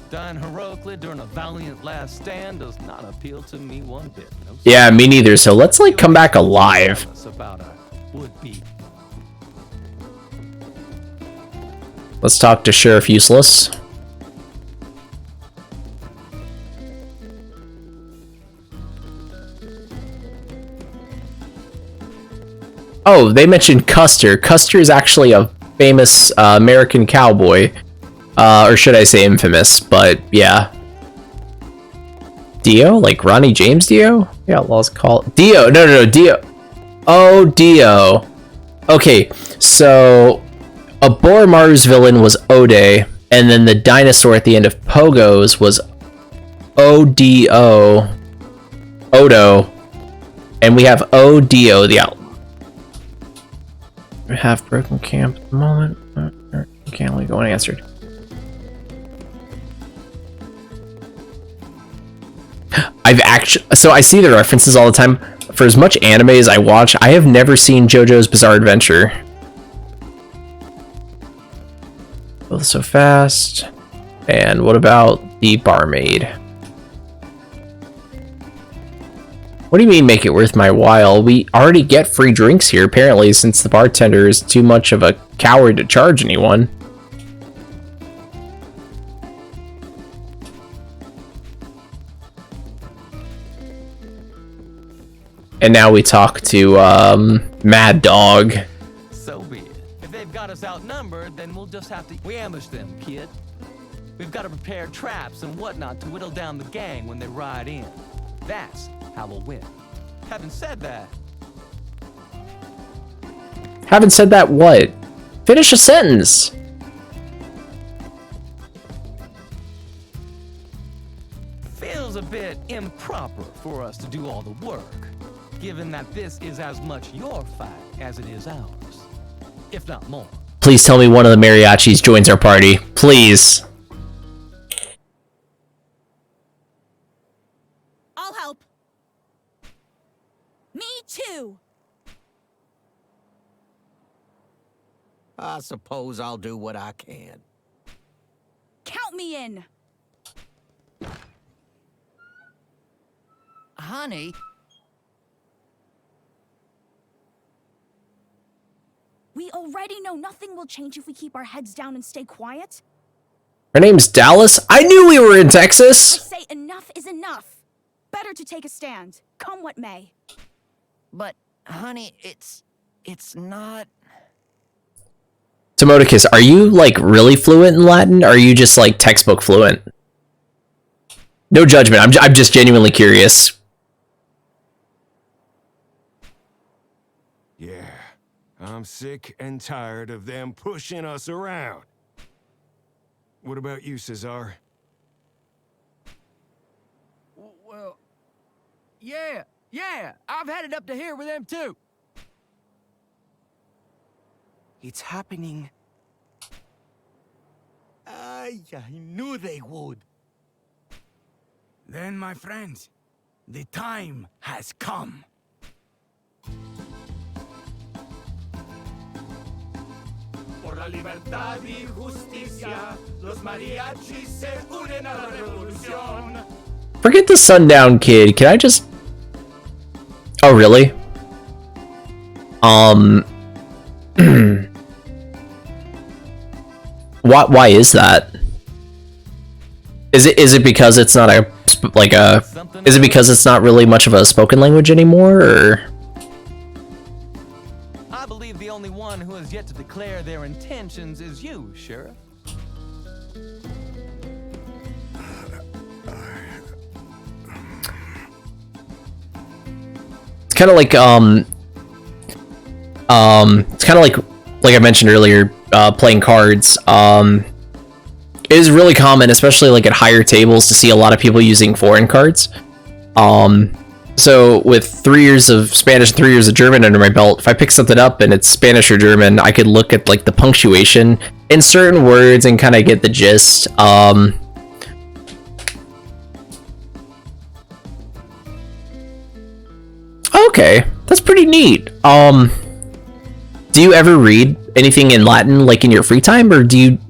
Speaker 4: dying heroically during a valiant last stand does not appeal to me one bit. No,
Speaker 1: Yeah, me neither. So let's like come back alive.
Speaker 4: about a would-be.
Speaker 1: Let's talk to Sheriff Useless. Oh, they mentioned Custer. Custer is actually a famous American cowboy. Or should I say infamous, but yeah. Dio? Like Ronnie James Dio? Yeah, Outlaws call Dio. No, Dio. Oh, Dio. Okay, so a Boromar's villain was Ode, and then the dinosaur at the end of Pogo's was Odo. Odo. And we have Odio, the outlaw. We have broken camp at the moment. Can't leave go unanswered. I've actually, so I see the references all the time. For as much anime as I watch, I have never seen JoJo's Bizarre Adventure. Both so fast. And what about the barmaid? What do you mean make it worth my while? We already get free drinks here, apparently, since the bartender is too much of a coward to charge anyone. And now we talk to, Mad Dog.
Speaker 4: So be it. If they've got us outnumbered, then we'll just have to... We ambush them, kid. We've got to prepare traps and whatnot to whittle down the gang when they ride in. That's how we'll win. Having said that...
Speaker 1: Haven't said that what? Finish a sentence.
Speaker 4: Feels a bit improper for us to do all the work, given that this is as much your fight as it is ours. If not more.
Speaker 1: Please tell me one of the mariachis joins our party. Please.
Speaker 7: I'll help. Me too.
Speaker 3: I suppose I'll do what I can.
Speaker 7: Count me in.
Speaker 3: Honey,
Speaker 7: We already know nothing will change if we keep our heads down and stay quiet.
Speaker 1: Her name's Dallas. I knew we were in
Speaker 7: I
Speaker 1: Texas.
Speaker 7: say enough is enough. Better to take a stand, come what may.
Speaker 3: but honey, it's not.
Speaker 1: Timodicus, are you like really fluent in Latin? Or are you just like textbook fluent? No judgment. I'm just genuinely curious.
Speaker 8: Yeah, I'm sick and tired of them pushing us around. What about you, Cesar?
Speaker 3: Well, yeah, I've had it up to here with them too. It's happening. I knew they would.
Speaker 6: Then, my friends, the time has come.
Speaker 9: Por la libertad y justicia, los mariachis se unen a la revolución.
Speaker 1: Forget the Sundown Kid. Can I just... Oh, really? Why is that? Is it because it's not a is it because it's not really much of a spoken language anymore, or?
Speaker 4: I believe the only one who has yet to declare their intentions is you, Sheriff.
Speaker 1: It's kind of like it's kind of like I mentioned earlier, playing cards. It is really common, especially like at higher tables, to see a lot of people using foreign cards. So with 3 years of Spanish and 3 years of German under my belt, if I pick something up and it's Spanish or German, I could look at like the punctuation in certain words and kind of get the gist. Okay, that's pretty neat. Do you ever read anything in Latin, like in your free time, or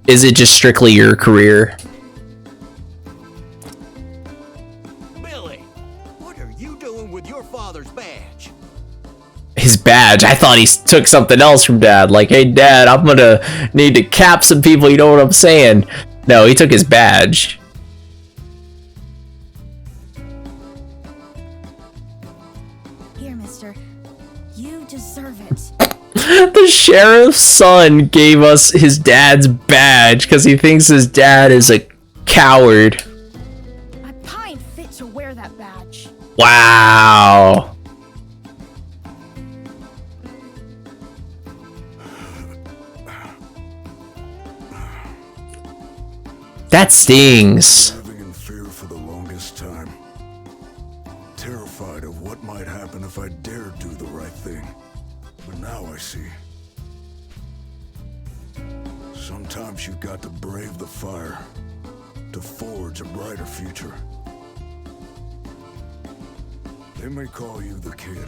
Speaker 1: is it just strictly your career?
Speaker 3: Billy, what are you doing with your father's badge?
Speaker 1: His badge? I thought he took something else from Dad. Like, hey, Dad, I'm gonna need to cap some people, you know what I'm saying? No, he took his badge.
Speaker 7: Here, mister. You deserve it.
Speaker 1: The sheriff's son gave us his dad's badge because he thinks his dad is a coward.
Speaker 7: I pine fit to wear that badge.
Speaker 1: Wow. That stings.
Speaker 5: Living in fear for the longest time. Terrified of what might happen if I dared do the right thing. But now I see. Sometimes you've got to brave the fire to forge a brighter future. They may call you the kid,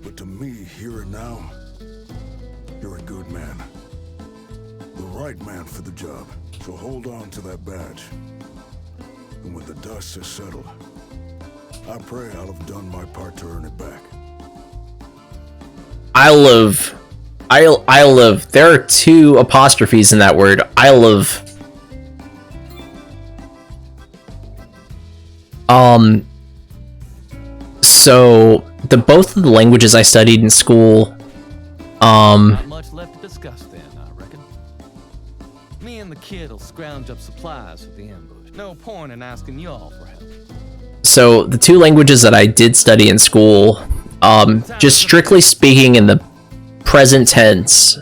Speaker 5: but to me, here and now, you're a good man. The right man for the job. So hold on to that badge. And when the dust has settled, I pray I'll have done my part to earn it back.
Speaker 1: I love. There are 2 apostrophes in that word. I love. So both of the languages I studied in school,
Speaker 4: Not much left to discuss then, I reckon. Me and the kid will scrounge up supplies for the ambush. No point in asking y'all for help.
Speaker 1: so the 2 languages that I did study in school, just strictly speaking in the present tense,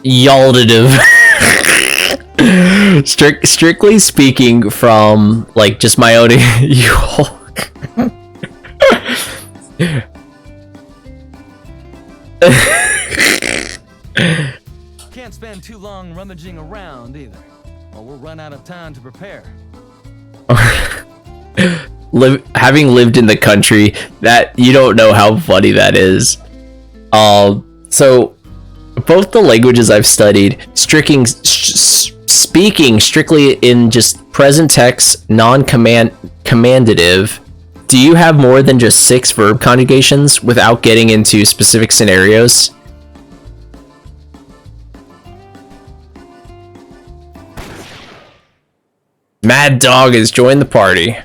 Speaker 1: yaldative. Strictly speaking from, like, just my own
Speaker 4: Can't spend too long rummaging around either, or we'll run out of time to prepare.
Speaker 1: Having lived in the country, that you don't know how funny that is. So both the languages I've studied, speaking strictly in just present text, non-commandative, do you have more than just 6 verb conjugations without getting into specific scenarios? Mad Dog has joined the party.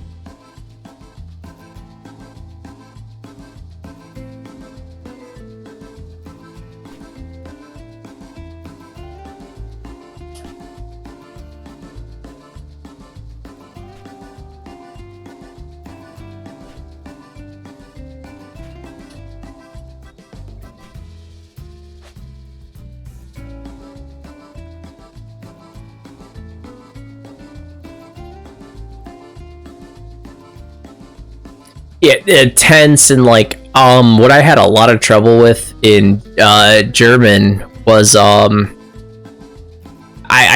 Speaker 1: Yeah, tense and like what I had a lot of trouble with in German was I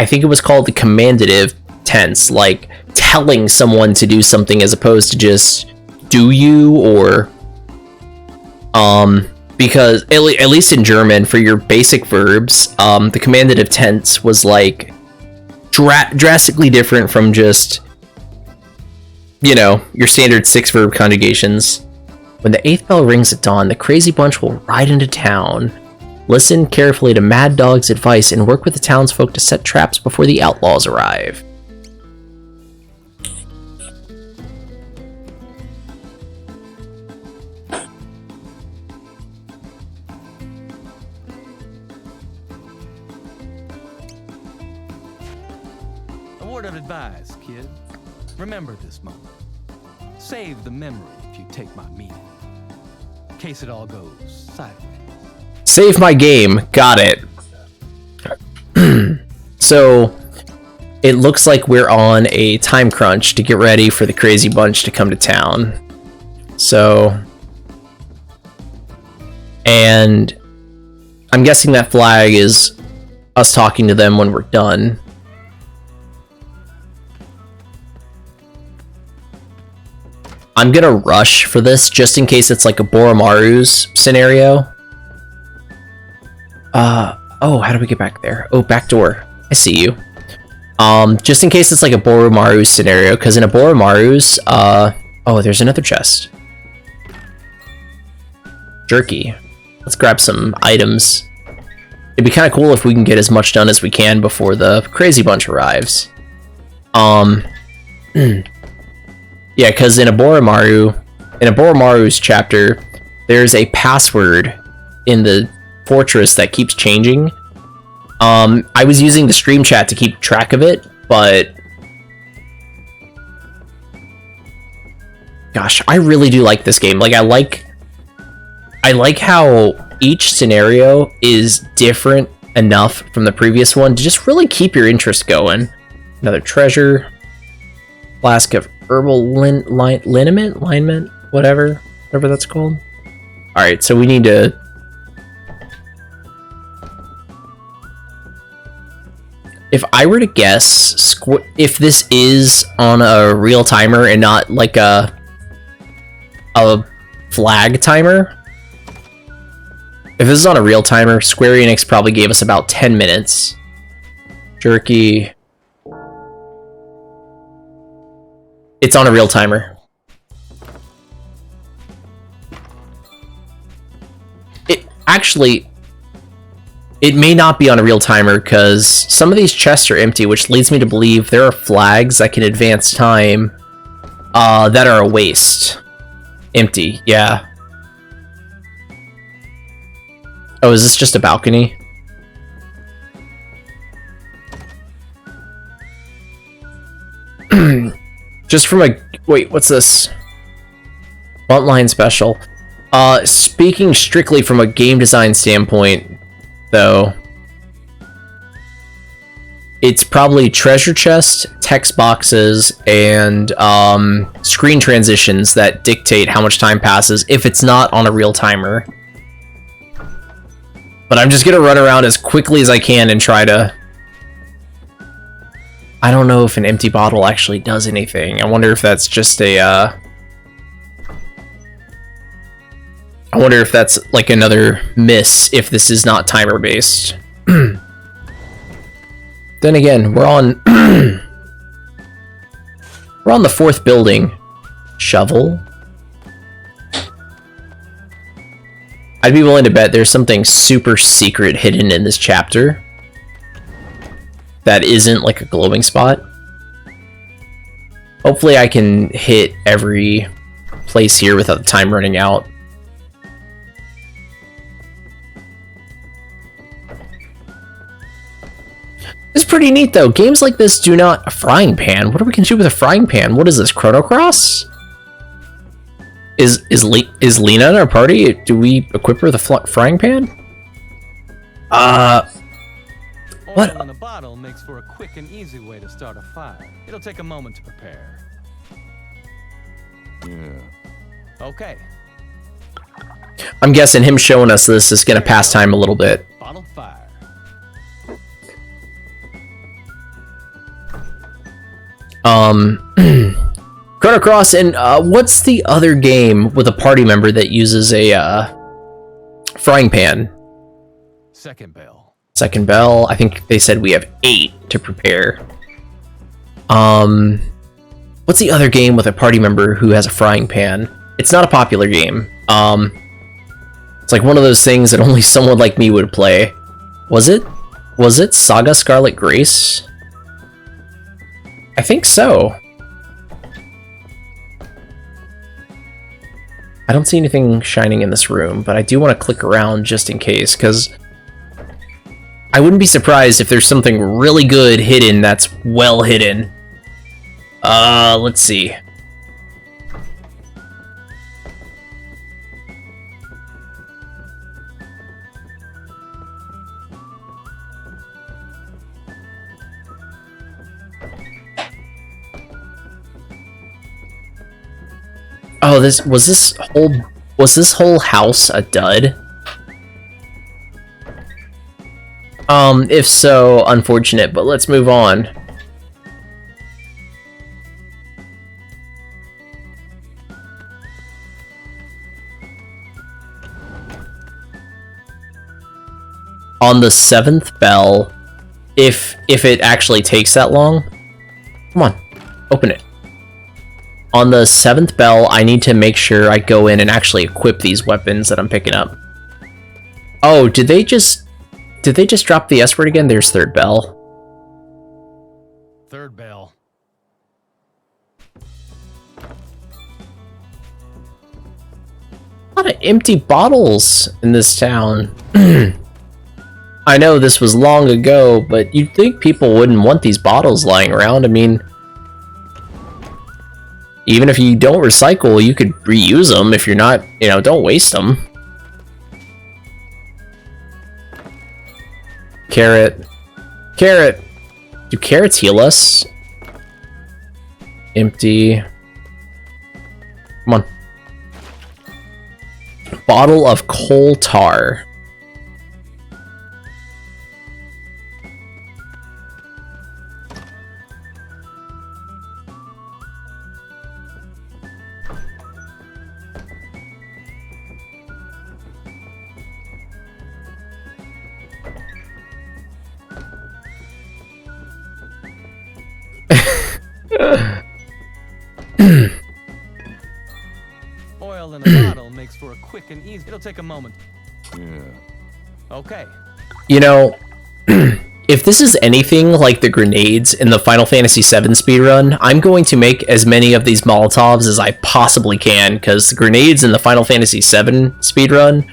Speaker 1: think it was called the commandative tense, like telling someone to do something as opposed to just do you, or because at least in German for your basic verbs, the commandative tense was like drastically different from just, you know, your standard 6 verb conjugations. When the 8th bell rings at dawn, the crazy bunch will ride into town. Listen carefully to Mad Dog's advice and work with the townsfolk to set traps before the outlaws arrive.
Speaker 4: A word of advice, kid. Remember this moment. Save the memory if you take my meaning. In case it all goes sideways.
Speaker 1: Save my game. Got it. So, it looks like we're on a time crunch to get ready for the crazy bunch to come to town. So, and I'm guessing that flag is us talking to them when we're done. I'm gonna rush for this just in case it's like a Boromaru's scenario. Oh, how do we get back there? Oh, back door. I see you. Just in case it's like a Boromaru scenario, because in a Boromaru's, oh, there's another chest. Jerky. Let's grab some items. It'd be kind of cool if we can get as much done as we can before the crazy bunch arrives. Yeah, because in a Boromaru's chapter, there's a password in the fortress that keeps changing. I was using the stream chat to keep track of it, but gosh, I really do like this game. Like, I like how each scenario is different enough from the previous one to just really keep your interest going. Another treasure. Flask of herbal liniment, whatever that's called. Alright, so we need to... If I were to guess, if this is on a real timer and not like a flag timer, if this is on a real timer, Square Enix probably gave us about 10 minutes. Jerky. It's on a real timer. It may not be on a real timer because some of these chests are empty, which leads me to believe there are flags that can advance time that are a waste. Empty, yeah. Oh, is this just a balcony? Just from a... Wait, what's this? Frontline special. Speaking strictly from a game design standpoint, though, it's probably treasure chest, text boxes, and screen transitions that dictate how much time passes if it's not on a real timer. But I'm just gonna run around as quickly as I can and try to... I don't know if an empty bottle actually does anything. I wonder if that's just a... I wonder if that's like another miss if this is not timer based. Then again, we're on we're on the 4th building. Shovel. I'd be willing to bet there's something super secret hidden in this chapter that isn't like a glowing spot. Hopefully I can hit every place here without the time running out. It's pretty neat though. Games like this do not... A frying pan? What are we gonna do with a frying pan? What is this, Chrono Cross? Is Lena in our party? Do we equip her with a frying pan? What?
Speaker 4: Oil in a bottle makes for a quick and easy way to start a fire. It'll take a moment to prepare.
Speaker 2: Yeah.
Speaker 4: Okay.
Speaker 1: I'm guessing him showing us this is gonna pass time a little bit.
Speaker 4: Bottle fire.
Speaker 1: Chrono Cross, and what's the other game with a party member that uses a frying pan?
Speaker 4: Second bell.
Speaker 1: Second bell. I think they said we have 8 to prepare. What's the other game with a party member who has a frying pan? It's not a popular game. It's like one of those things that only someone like me would play. Was it Saga Scarlet Grace? I think so. I don't see anything shining in this room, but I do want to click around just in case, because I wouldn't be surprised if there's something really good hidden that's well hidden. Let's see. Oh, was this whole house a dud? If so, unfortunate, but let's move on. on the 7th bell, if it actually takes that long. Come on, open it. On the 7th bell, I need to make sure I go in and actually equip these weapons that I'm picking up. Oh, did they just drop the S word again? There's 3rd bell.
Speaker 4: 3rd bell.
Speaker 1: A lot of empty bottles in this town. I know this was long ago, but you'd think people wouldn't want these bottles lying around. I mean, even if you don't recycle, you could reuse them if you're not, don't waste them. Carrot. Carrot. Do carrots heal us? Empty. Come on. Bottle of coal tar.
Speaker 4: Oil in a bottle makes for a quick and easy. It'll take a moment.
Speaker 2: Yeah.
Speaker 4: Okay.
Speaker 1: If this is anything like the grenades in the Final Fantasy VII speedrun, I'm going to make as many of these Molotovs as I possibly can, because the grenades in the Final Fantasy VII speedrun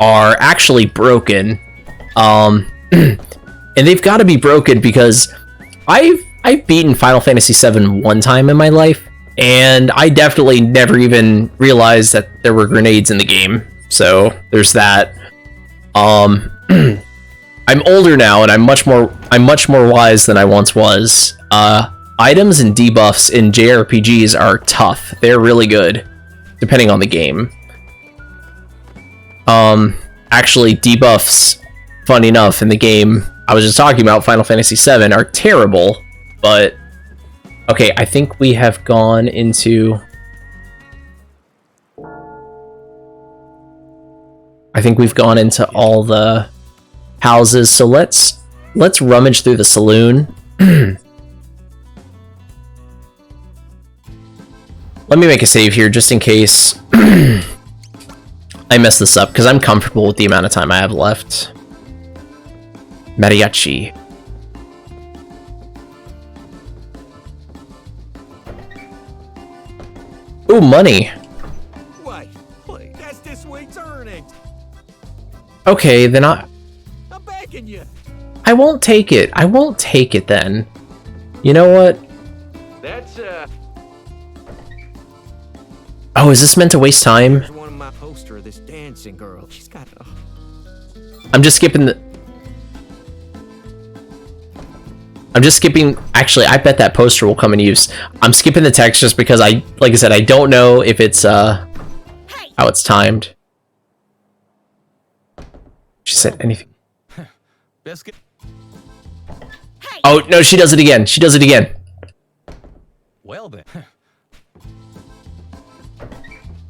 Speaker 1: are actually broken. And they've got to be broken because I've beaten Final Fantasy VII one time in my life, and I definitely never even realized that there were grenades in the game. So there's that. I'm older now, and I'm much more wise than I once was. Items and debuffs in JRPGs are tough. They're really good, depending on the game. Actually, debuffs, fun enough, in the game I was just talking about, Final Fantasy VII, are terrible. But okay, I think we have gone into. I think we've gone into all the houses, so let's rummage through the saloon. Let me make a save here just in case I mess this up, because I'm comfortable with the amount of time I have left. Mariachi. Ooh, money.
Speaker 3: Wait, that's this week's earnings.
Speaker 1: Okay, then I
Speaker 3: Begging you.
Speaker 1: won't take it. I won't take it then. You know what?
Speaker 3: That's
Speaker 1: Oh, is this meant to waste time?
Speaker 3: Here's one of my poster of this dancing girl. She's got
Speaker 1: I'm just skipping the... Actually, I bet that poster will come in use. I'm skipping the text just because like I said, I don't know if it's, how it's timed. She said anything.
Speaker 4: Biscuit.
Speaker 1: Oh, no, she does it again. She does it again.
Speaker 4: Well then.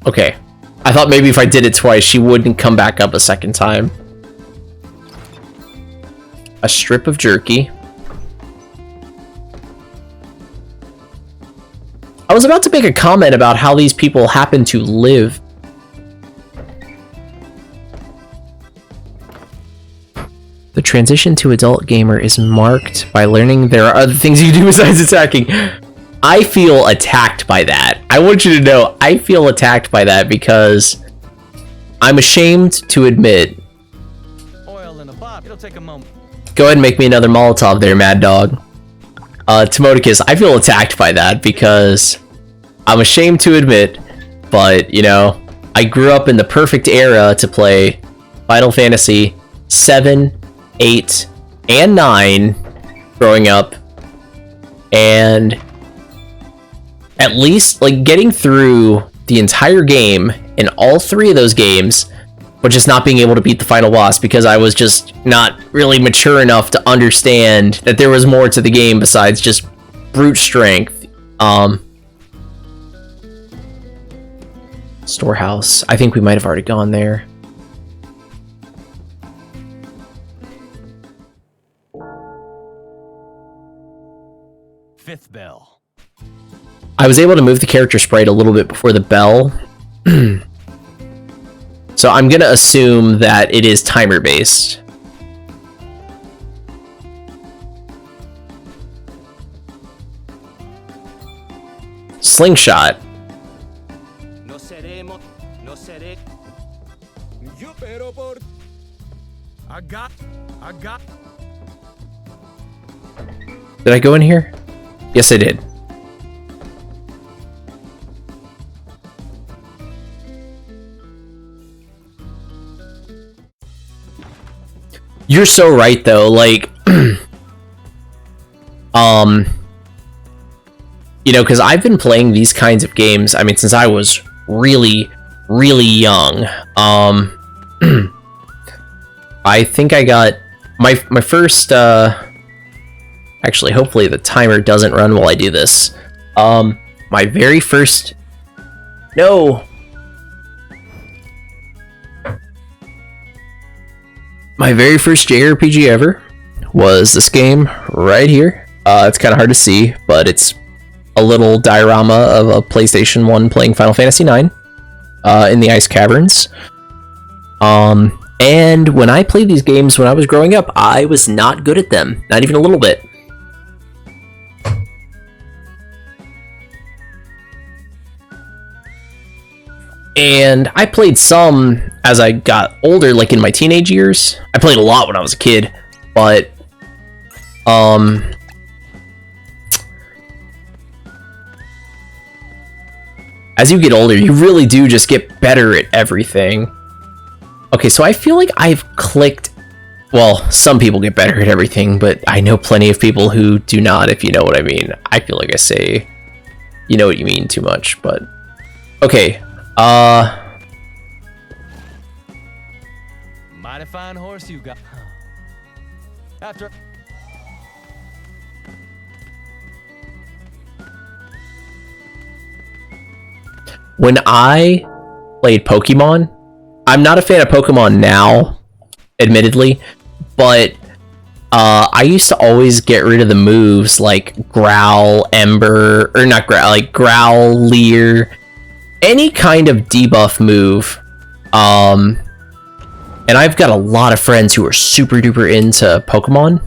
Speaker 1: Okay. I thought maybe if I did it twice, she wouldn't come back up a second time. A strip of jerky. I was about to make a comment about how these people happen to live. The transition to adult gamer is marked by learning there are other things you can do besides attacking. I feel attacked by that. I want you to know, I feel attacked by that because I'm ashamed to admit.
Speaker 4: Oil in a bottle. It'll take a moment.
Speaker 1: Go ahead and make me another Molotov there, Mad Dog. Timodicus, I feel attacked by that because I'm ashamed to admit, but, I grew up in the perfect era to play Final Fantasy 7, 8, and 9 growing up, and at least, getting through the entire game in all 3 of those games, but just not being able to beat the final boss because I was just not really mature enough to understand that there was more to the game besides just brute strength. Storehouse. I think we might have already gone there.
Speaker 4: fifth bell.
Speaker 1: I was able to move the character sprite a little bit before the bell. So I'm gonna assume that it is timer based. Slingshot.
Speaker 3: No seremos, no seré.
Speaker 8: Yo pero por...
Speaker 4: I got.
Speaker 1: Did I go in here? Yes, I did. You're so right, though. Like, you know, because I've been playing these kinds of games, I mean, since I was really, really young. I think I got my first, actually, hopefully the timer doesn't run while I do this. My very first, no. My very first JRPG ever was this game right here. It's kind of hard to see, but it's a little diorama of a PlayStation 1 playing Final Fantasy IX in the Ice Caverns. And when I played these games when I was growing up, I was not good at them. Not even a little bit. And I played some as I got older, like in my teenage years. I played a lot when I was a kid, but as you get older, you really do just get better at everything. Okay, so I feel like I've clicked... Well, some people get better at everything, but I know plenty of people who do not, if you know what I mean. I feel like I say, you know what you mean too much, but... Okay,
Speaker 4: Mighty fine horse you got. After.
Speaker 1: When I played Pokemon, I'm not a fan of Pokemon now, admittedly, but I used to always get rid of the moves like Growl, Ember, or not Growl, like Growl, Leer, any kind of debuff move. And I've got a lot of friends who are super duper into Pokemon,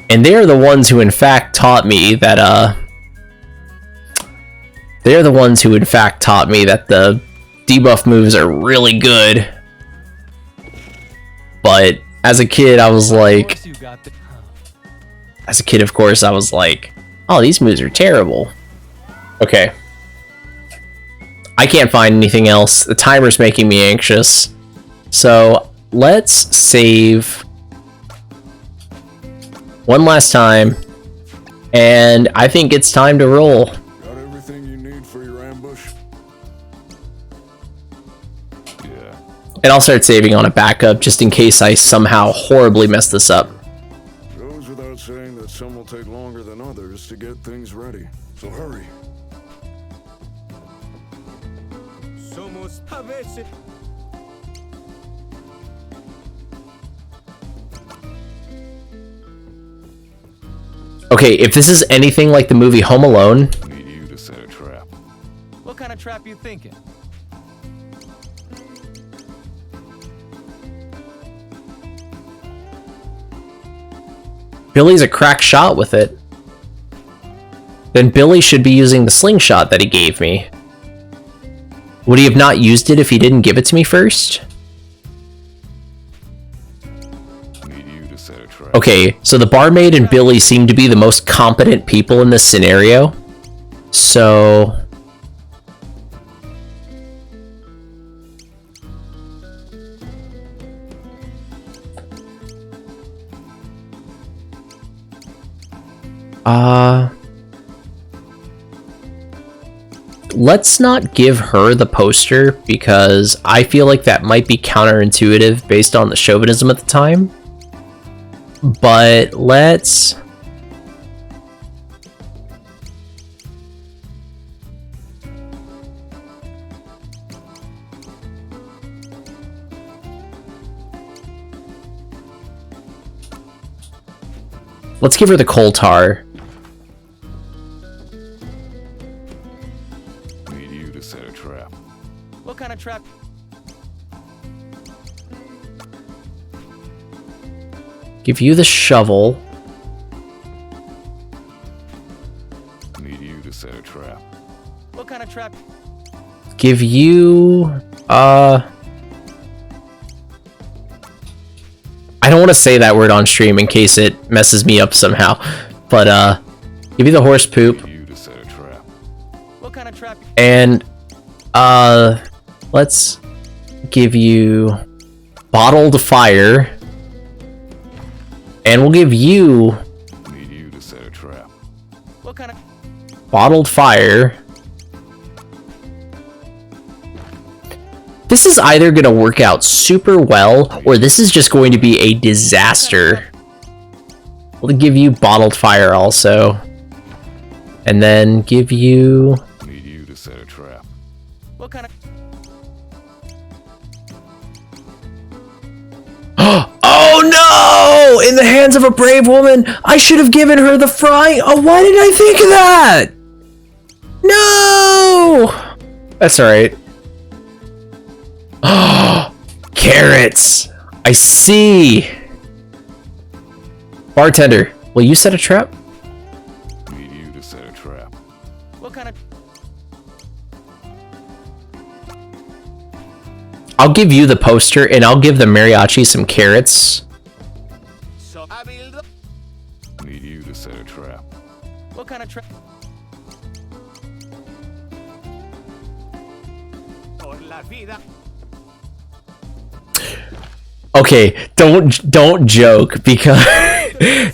Speaker 1: and they're the ones who in fact taught me that the debuff moves are really good. But as a kid, I was like, of course, I was like, oh, these moves are terrible. Okay. I can't find anything else. The timer's making me anxious. So let's save one last time. And I think it's time to roll.
Speaker 5: Got everything you need for your ambush?
Speaker 2: Yeah.
Speaker 1: And I'll start saving on a backup just in case I somehow horribly mess this up.
Speaker 5: Goes without saying that some will take longer than others to get things ready. So hurry.
Speaker 8: Somos a veces...
Speaker 1: Okay, if this is anything like the movie Home Alone,
Speaker 2: Need you to set a trap.
Speaker 4: What kind of trap you thinking?
Speaker 1: Billy's a crack shot with it. Then Billy should be using the slingshot that he gave me. Would he have not used it if he didn't give it to me first?
Speaker 2: Need you to set a trap.
Speaker 1: Okay, so the barmaid and Billy seem to be the most competent people in this scenario. So... let's not give her the poster because I feel like that might be counterintuitive based on the chauvinism at the time. But let's... Let's give her the coal tar. Give you the shovel.
Speaker 2: Need you to set a trap.
Speaker 3: What kind of trap?
Speaker 1: Give you I don't want to say that word on stream in case it messes me up somehow. But give you the horse poop.
Speaker 2: Need you to set a trap.
Speaker 3: What kind of trap?
Speaker 1: And let's give you bottled fire. And we'll give you
Speaker 2: Need you to set a trap.
Speaker 3: What kind of?
Speaker 1: bottled fire. This is either going to work out super well, or this is just going to be a disaster. We'll give you bottled fire also. And then give you...
Speaker 2: Need you to set a trap.
Speaker 3: What kind of?
Speaker 1: Oh no! In the hands of a brave woman! I should have given her the frying... Oh, why did I think of that? No! That's alright. Carrots! I see! Bartender, will you set a trap?
Speaker 2: Need you to set a trap.
Speaker 3: What kind of?
Speaker 1: I'll give you the poster, and I'll give the mariachi some carrots.
Speaker 3: So I build.
Speaker 2: Need you to set a trap.
Speaker 3: What kind of trap? Por la vida.
Speaker 1: Okay, don't joke because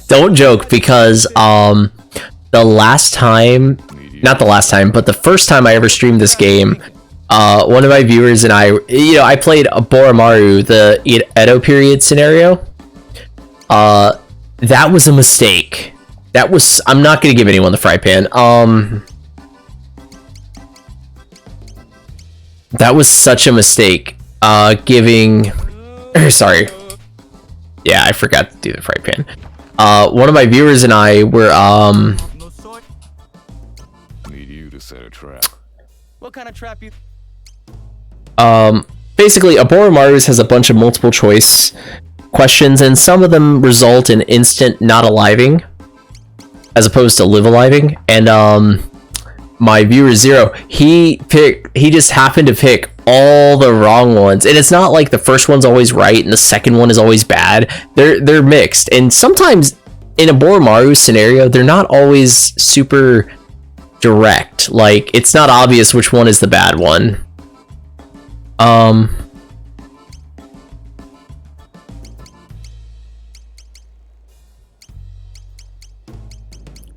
Speaker 1: don't joke because the last time, not the last time, but the first time I ever streamed this game, one of my viewers and I, I played a Boromaru, the Edo period scenario. That was a mistake. That was, I'm not gonna give anyone the fry pan. That was such a mistake. Giving. Sorry. Yeah, I forgot to do the fry pan. One of my viewers and I were
Speaker 2: Need you to set a trap.
Speaker 3: What kind of trap you?
Speaker 1: basically Boromaru's has a bunch of multiple choice questions, and some of them result in instant not aliving as opposed to live aliving. And my viewer Zero, he just happened to pick all the wrong ones, and it's not like the first one's always right and the second one is always bad. They're mixed, and sometimes in a Boromaru scenario they're not always super direct. Like, it's not obvious which one is the bad one.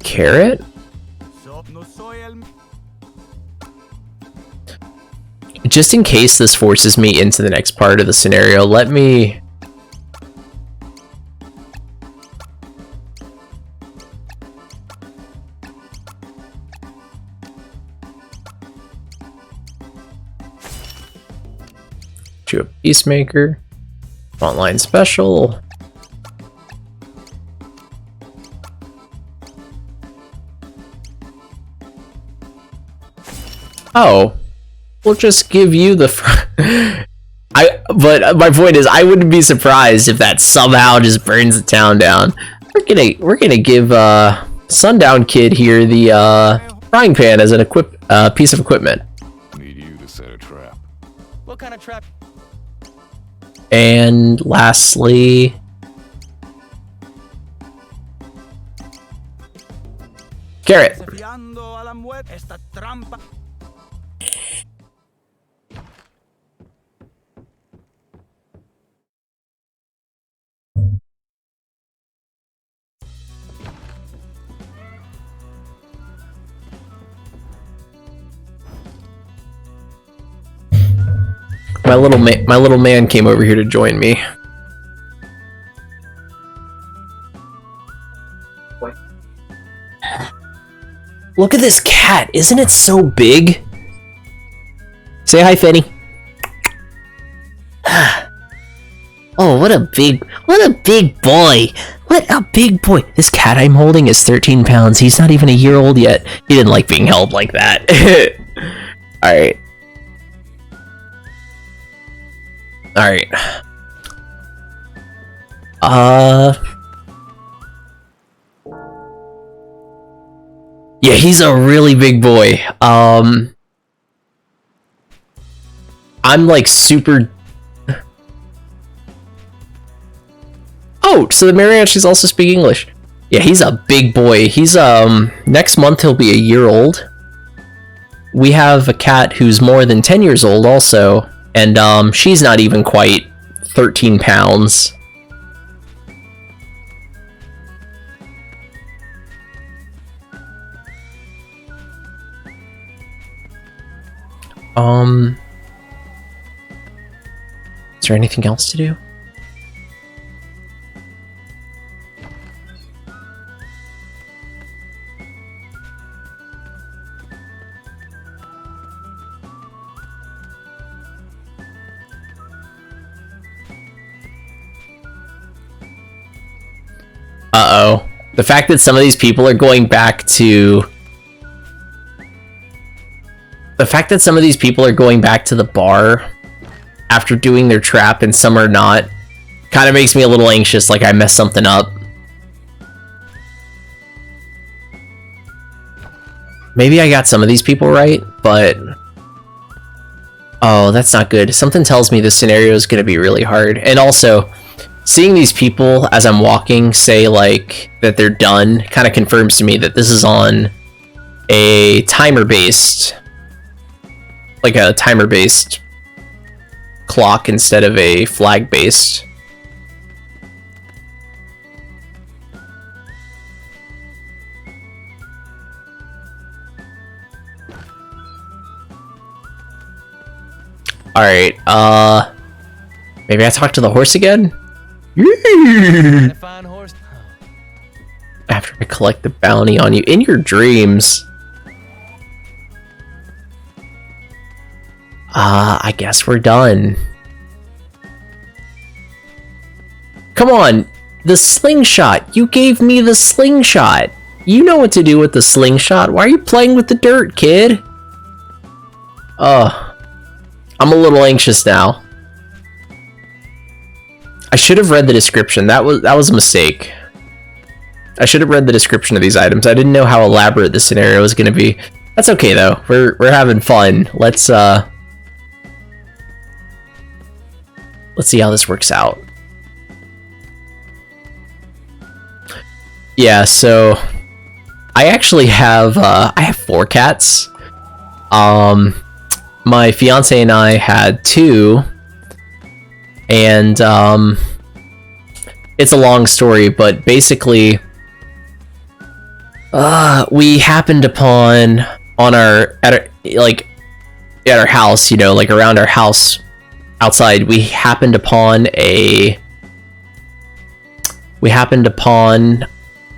Speaker 1: Carrot? Just in case this forces me into the next part of the scenario, let me... do a Peacemaker. Online special. Oh. We'll just give you the but my point is, I wouldn't be surprised if that somehow just burns the town down. We're gonna give Sundown Kid here the frying pan as an piece of equipment.
Speaker 2: Need you to set a trap.
Speaker 3: What kind of trap?
Speaker 1: And lastly, carrot. My little man came over here to join me. Look at this cat! Isn't it so big? Say hi, Fanny. Oh, what a big boy! What a big boy! This cat I'm holding is 13 pounds. He's not even a year old yet. He didn't like being held like that. Alright. Alright. Yeah, he's a really big boy. I'm like super... Oh, so the Mariachi's also speak English. Yeah, he's a big boy. He's, next month he'll be a year old. We have a cat who's more than 10 years old also, and, she's not even quite 13 pounds. Is there anything else to do? Uh-oh. The fact that some of these people are going back to... The fact that some of these people are going back to the bar after doing their trap and some are not kind of makes me a little anxious, like I messed something up. Maybe I got some of these people right, but... Oh, that's not good. Something tells me this scenario is going to be really hard. And also, seeing these people as I'm walking say, like, that they're done kind of confirms to me that this is on a timer-based... Like a timer-based clock instead of a flag-based. Alright, maybe I talk to the horse again?
Speaker 4: Fine horse.
Speaker 1: After I collect the bounty on you in your dreams. I guess we're done. Come on, the slingshot. You gave me the slingshot. You know what to do with the slingshot. Why are you playing with the dirt, kid? I'm a little anxious now. I should have read the description. That was a mistake. I should have read the description of these items. I didn't know how elaborate this scenario was going to be. That's okay though. We're having fun. Let's see how this works out. Yeah, so I actually have I have 4 cats. My fiance and I had 2, and it's a long story, but basically we happened upon at our house, you know, like around our house outside, we happened upon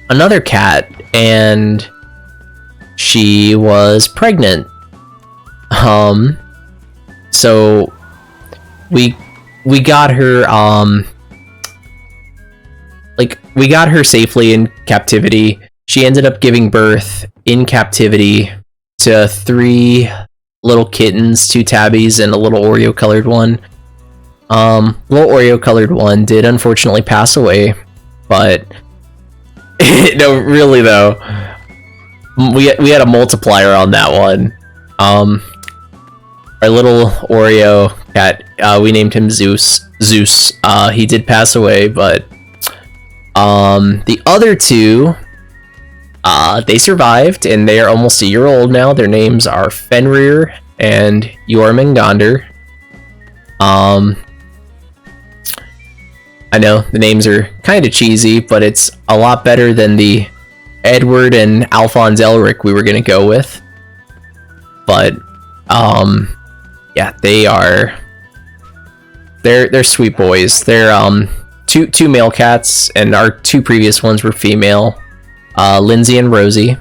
Speaker 1: another cat, and she was pregnant. So we got her we got her safely in captivity. She ended up giving birth in captivity to 3 little kittens, 2 tabbies, and a little Oreo colored one. Little Oreo colored one did unfortunately pass away, but no, really though, we had a multiplier on that one. Our little Oreo cat, we named him Zeus. He did pass away, but the other 2, they survived, and they are almost a year old now. Their names are Fenrir and Jormungandr. I know the names are kind of cheesy, but it's a lot better than the Edward and Alphonse Elric we were gonna go with. But yeah, they're sweet boys. They're two male cats, and our 2 previous ones were female, Lindsay and Rosie.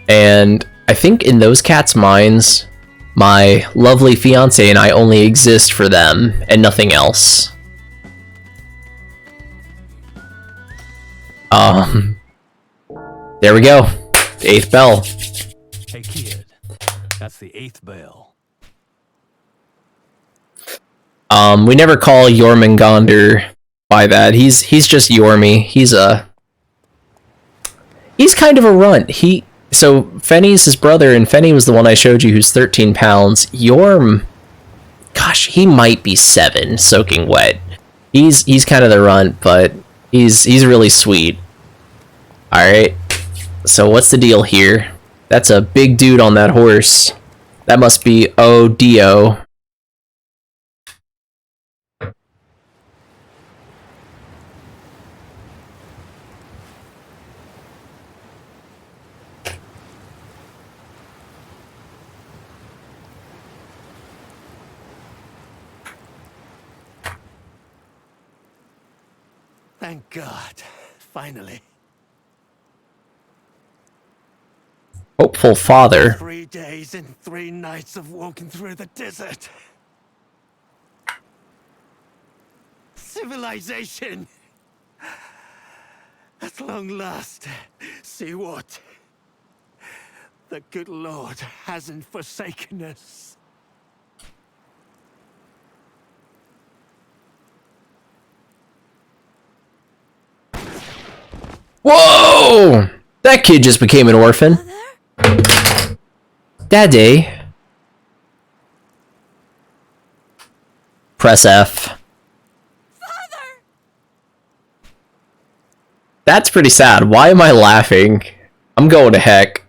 Speaker 1: And I think in those cats' minds, my lovely fiance and I only exist for them and nothing else. There we go. The 8th bell.
Speaker 4: Hey kid, that's the 8th bell.
Speaker 1: We never call Jormungandr by that. He's just Yormi. He's kind of a runt. So Fenny's his brother, and Fenny was the one I showed you who's 13 pounds. Yorm, gosh, he might be 7, soaking wet. He's kind of the runt, but he's really sweet. Alright, so what's the deal here? That's a big dude on that horse. That must be Odio.
Speaker 6: Thank God. Finally.
Speaker 1: Hopeful father.
Speaker 6: 3 days and 3 nights of walking through the desert. Civilization. At long last, see what? The good Lord hasn't forsaken us.
Speaker 1: Whoa! That kid just became an orphan. Daddy. Press F.
Speaker 7: Father!
Speaker 1: That's pretty sad. Why am I laughing? I'm going to heck.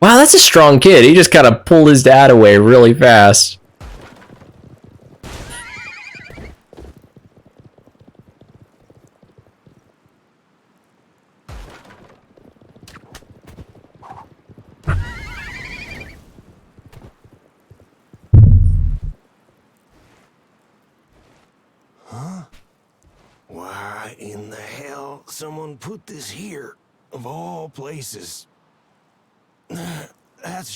Speaker 1: Wow, that's a strong kid. He just gotta pull his dad away really fast.
Speaker 8: Why in the hell someone put this here, of all places? That's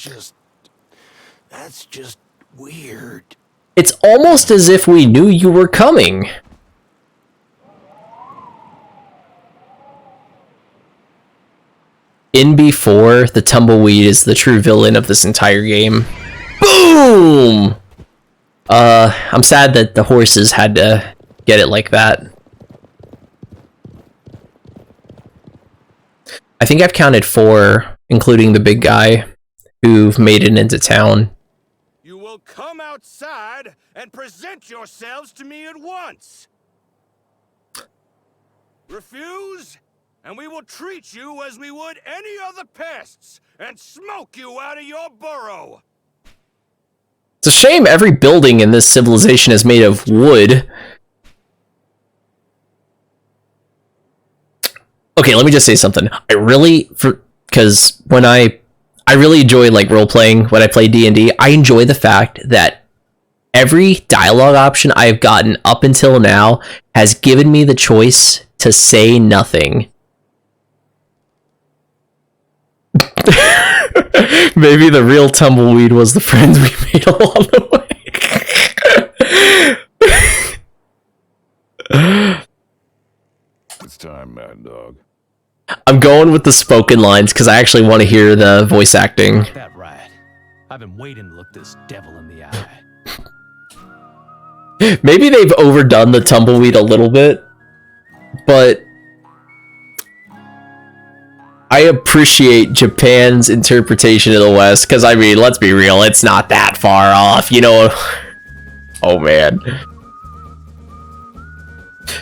Speaker 8: just weird.
Speaker 1: It's almost as if we knew you were coming. In before, the tumbleweed is the true villain of this entire game. Boom! I'm sad that the horses had to get it like that. I think I've counted 4, including the big guy, who've made it into town.
Speaker 9: You will come outside and present yourselves to me at once. Refuse, and we will treat you as we would any other pests and smoke you out of your burrow.
Speaker 1: It's a shame every building in this civilization is made of wood. Okay, let me just say something. I really, because when I really enjoy like role playing when I play D&D. I enjoy the fact that every dialogue option I've gotten up until now has given me the choice to say nothing. Maybe the real tumbleweed was the friends we made along the way.
Speaker 2: It's time, Mad Dog.
Speaker 1: I'm going with the spoken lines because I actually want to hear the voice acting.
Speaker 4: That right. I've been waiting to look this devil in the eye.
Speaker 1: Maybe they've overdone the tumbleweed a little bit, but I appreciate Japan's interpretation of the West, because, I mean, let's be real, it's not that far off, you know? Oh, man.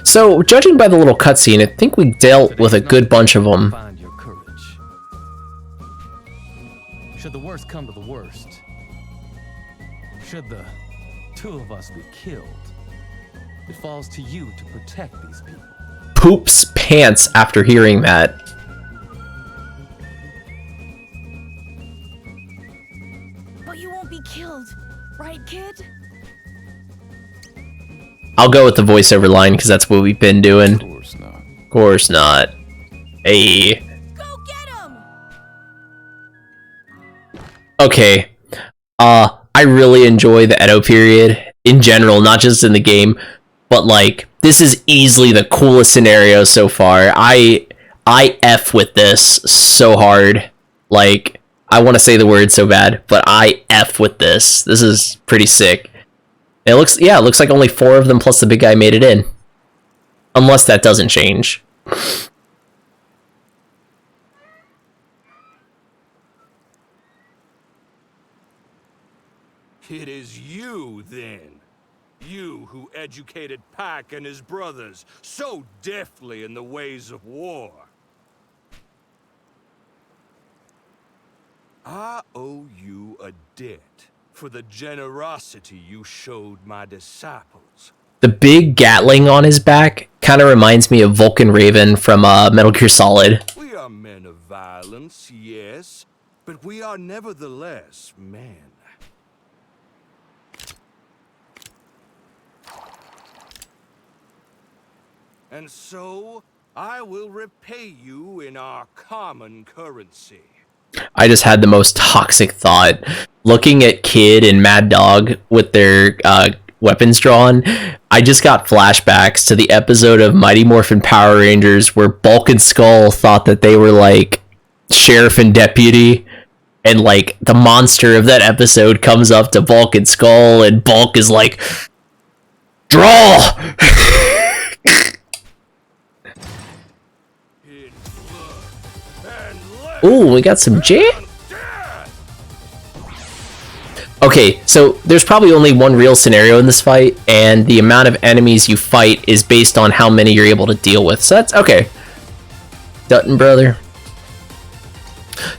Speaker 1: So, judging by the little cutscene, I think we dealt with a good bunch of them.
Speaker 4: Find your courage. Should the worst come to the worst, should the two of us be killed, it falls to you to protect these people.
Speaker 1: Poops pants after hearing that.
Speaker 7: But you won't be killed, right, kid?
Speaker 1: I'll go with the voiceover line because that's what we've been doing.
Speaker 2: Of course not.
Speaker 1: Of course not. Hey.
Speaker 7: Go get him!
Speaker 1: Okay. I really enjoy the Edo period in general, not just in the game, but like this is easily the coolest scenario so far. I F with this so hard. Like, I want to say the word so bad, but I F with this. This is pretty sick. It looks like only 4 of them plus the big guy made it in. Unless that doesn't change.
Speaker 9: It is you, then. You who educated Pac and his brothers so deftly in the ways of war. I owe you a debt for the generosity you showed my disciples.
Speaker 1: The big Gatling on his back kind of reminds me of Vulcan Raven from Metal Gear Solid.
Speaker 9: We are men of violence, yes, but we are nevertheless men. And so, I will repay you in our common currency.
Speaker 1: I just had the most toxic thought. Looking at Kid and Mad Dog with their weapons drawn, I just got flashbacks to the episode of Mighty Morphin Power Rangers where Bulk and Skull thought that they were like sheriff and deputy, and like the monster of that episode comes up to Bulk and Skull, and Bulk is like, draw! Ooh, we got some jam. Okay, so there's probably only one real scenario in this fight, and the amount of enemies you fight is based on how many you're able to deal with. So that's okay. Dutton brother.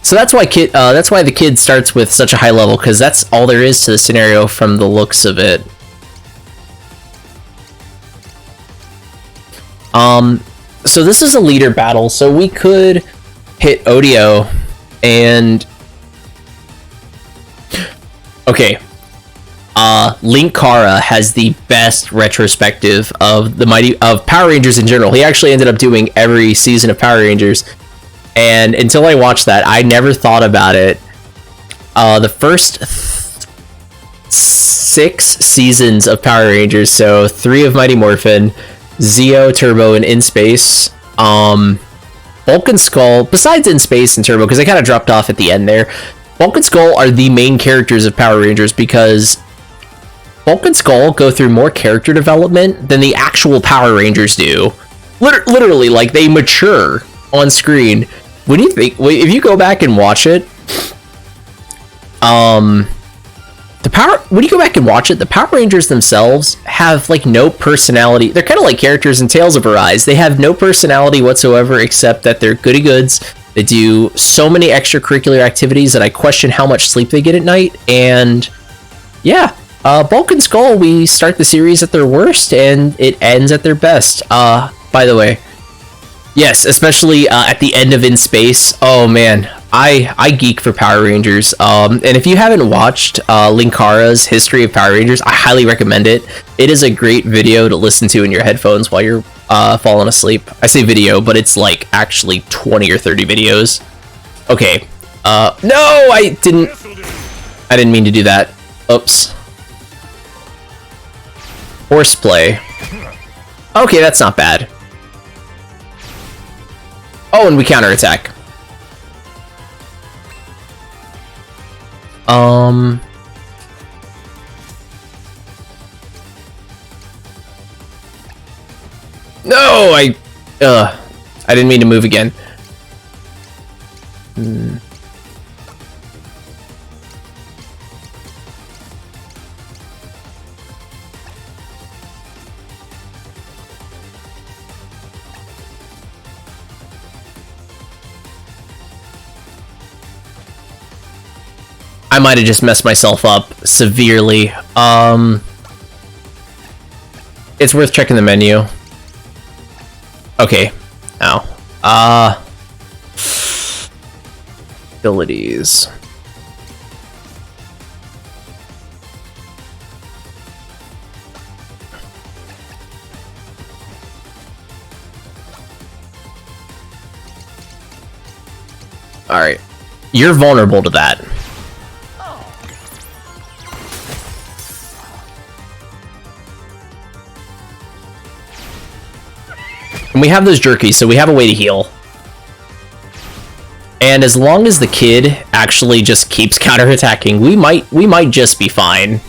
Speaker 1: So that's why the kid starts with such a high level, because that's all there is to the scenario from the looks of it. So this is a leader battle, so we could hit Odio and okay. Linkara has the best retrospective of Power Rangers in general. He actually ended up doing every season of Power Rangers, and until I watched that, I never thought about it. The first 6 seasons of Power Rangers, so 3 of Mighty Morphin, Zeo, Turbo, and In Space. Bulk and Skull, besides In Space and Turbo, because they kind of dropped off at the end there, Bulk and Skull are the main characters of Power Rangers because Bulk and Skull go through more character development than the actual Power Rangers do. Literally, like, they mature on screen. When if you go back and watch it, when you go back and watch it, the Power Rangers themselves have like no personality. They're kind of like characters in Tales of Arise. They have no personality whatsoever, except that they're goody goods. They do so many extracurricular activities that I question how much sleep they get at night. And yeah, Bulk and Skull, we start the series at their worst and it ends at their best. By the way, yes, especially at the end of In Space. Oh man, I geek for Power Rangers. And if you haven't watched Linkara's History of Power Rangers, I highly recommend it. It is a great video to listen to in your headphones while you're falling asleep. I say video, but it's like actually 20 or 30 videos. Okay. No, I didn't mean to do that. Oops. Horseplay. Okay, that's not bad. Oh, and we counterattack. No, I didn't mean to move again. I might have just messed myself up severely. It's worth checking the menu. Okay. Ow. Abilities. Alright. You're vulnerable to that. And we have those jerkies, so we have a way to heal. And as long as the kid actually just keeps counterattacking, we might just be fine.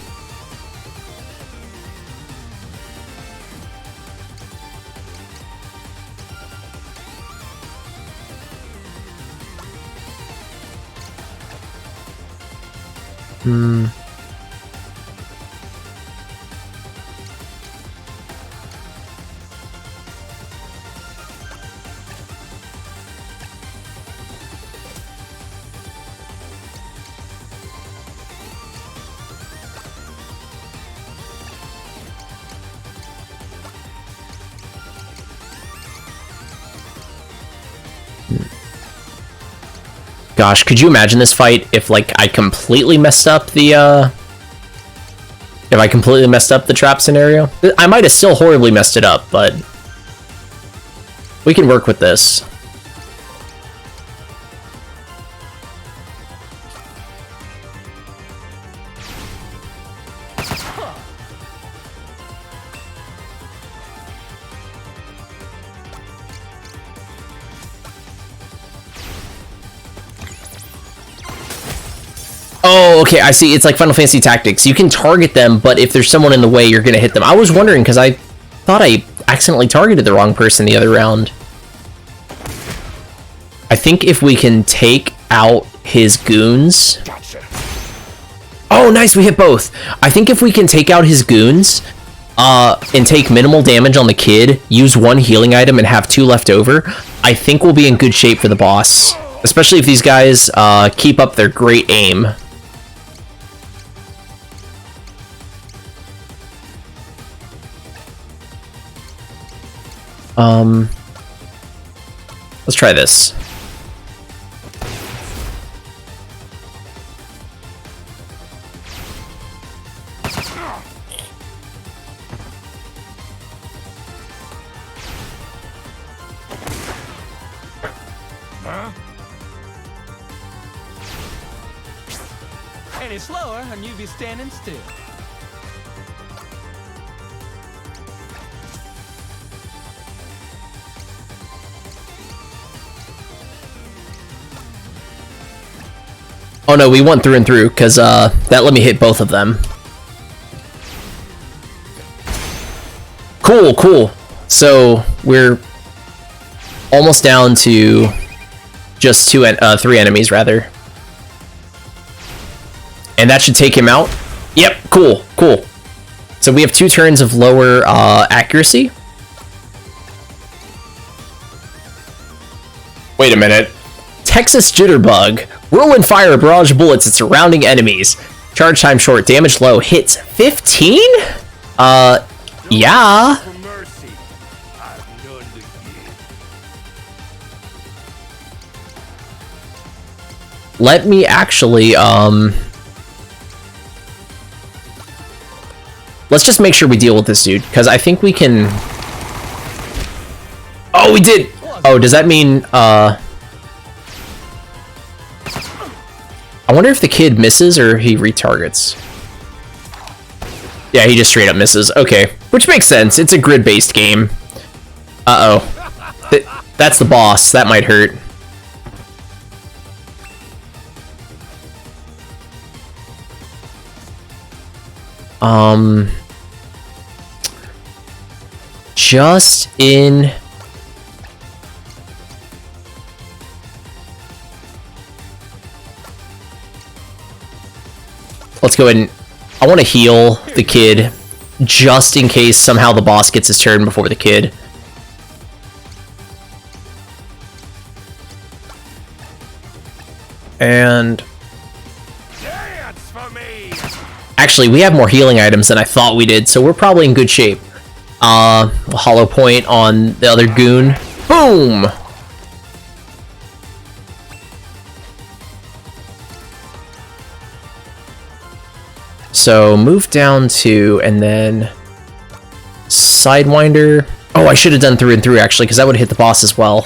Speaker 1: Gosh, could you imagine this fight if, like, I completely messed up the, if I completely messed up the trap scenario? I might have still horribly messed it up, but we can work with this. Oh, okay, I see. It's like Final Fantasy Tactics. You can target them, but if there's someone in the way, you're gonna hit them. I was wondering, because I thought I accidentally targeted the wrong person the other round. I think if we can take out his goons... Oh, nice, we hit both! I think if we can take out his goons, and take minimal damage on the kid, use one healing item, and have 2 left over, I think we'll be in good shape for the boss. Especially if these guys, keep up their great aim. Let's try this.
Speaker 4: Any slower and you'd be standing still.
Speaker 1: Oh no, we went through and through, because that let me hit both of them. Cool, cool. So, we're almost down to just 3 enemies, rather. And that should take him out. Yep, cool, cool. So we have 2 turns of lower accuracy. Wait a minute. Texas Jitterbug. Whirlwind fire, barrage of bullets at surrounding enemies. Charge time short, damage low, hits 15? Yeah.
Speaker 9: For mercy, I've none to give.
Speaker 1: Let me actually, let's just make sure we deal with this dude, because I think we can... Oh, we did! Oh, does that mean, I wonder if the kid misses or he retargets. Yeah, he just straight up misses. Okay, which makes sense. It's a grid-based game. Uh-oh. That's the boss. That might hurt. Just in... Let's go ahead and... I want to heal the kid, just in case somehow the boss gets his turn before the kid. And...
Speaker 9: Dance for me.
Speaker 1: Actually, we have more healing items than I thought we did, so we're probably in good shape. Hollow point on the other goon. Boom! So move down 2, and then Sidewinder. Oh, I should have done through and through, actually, because that would hit the boss as well.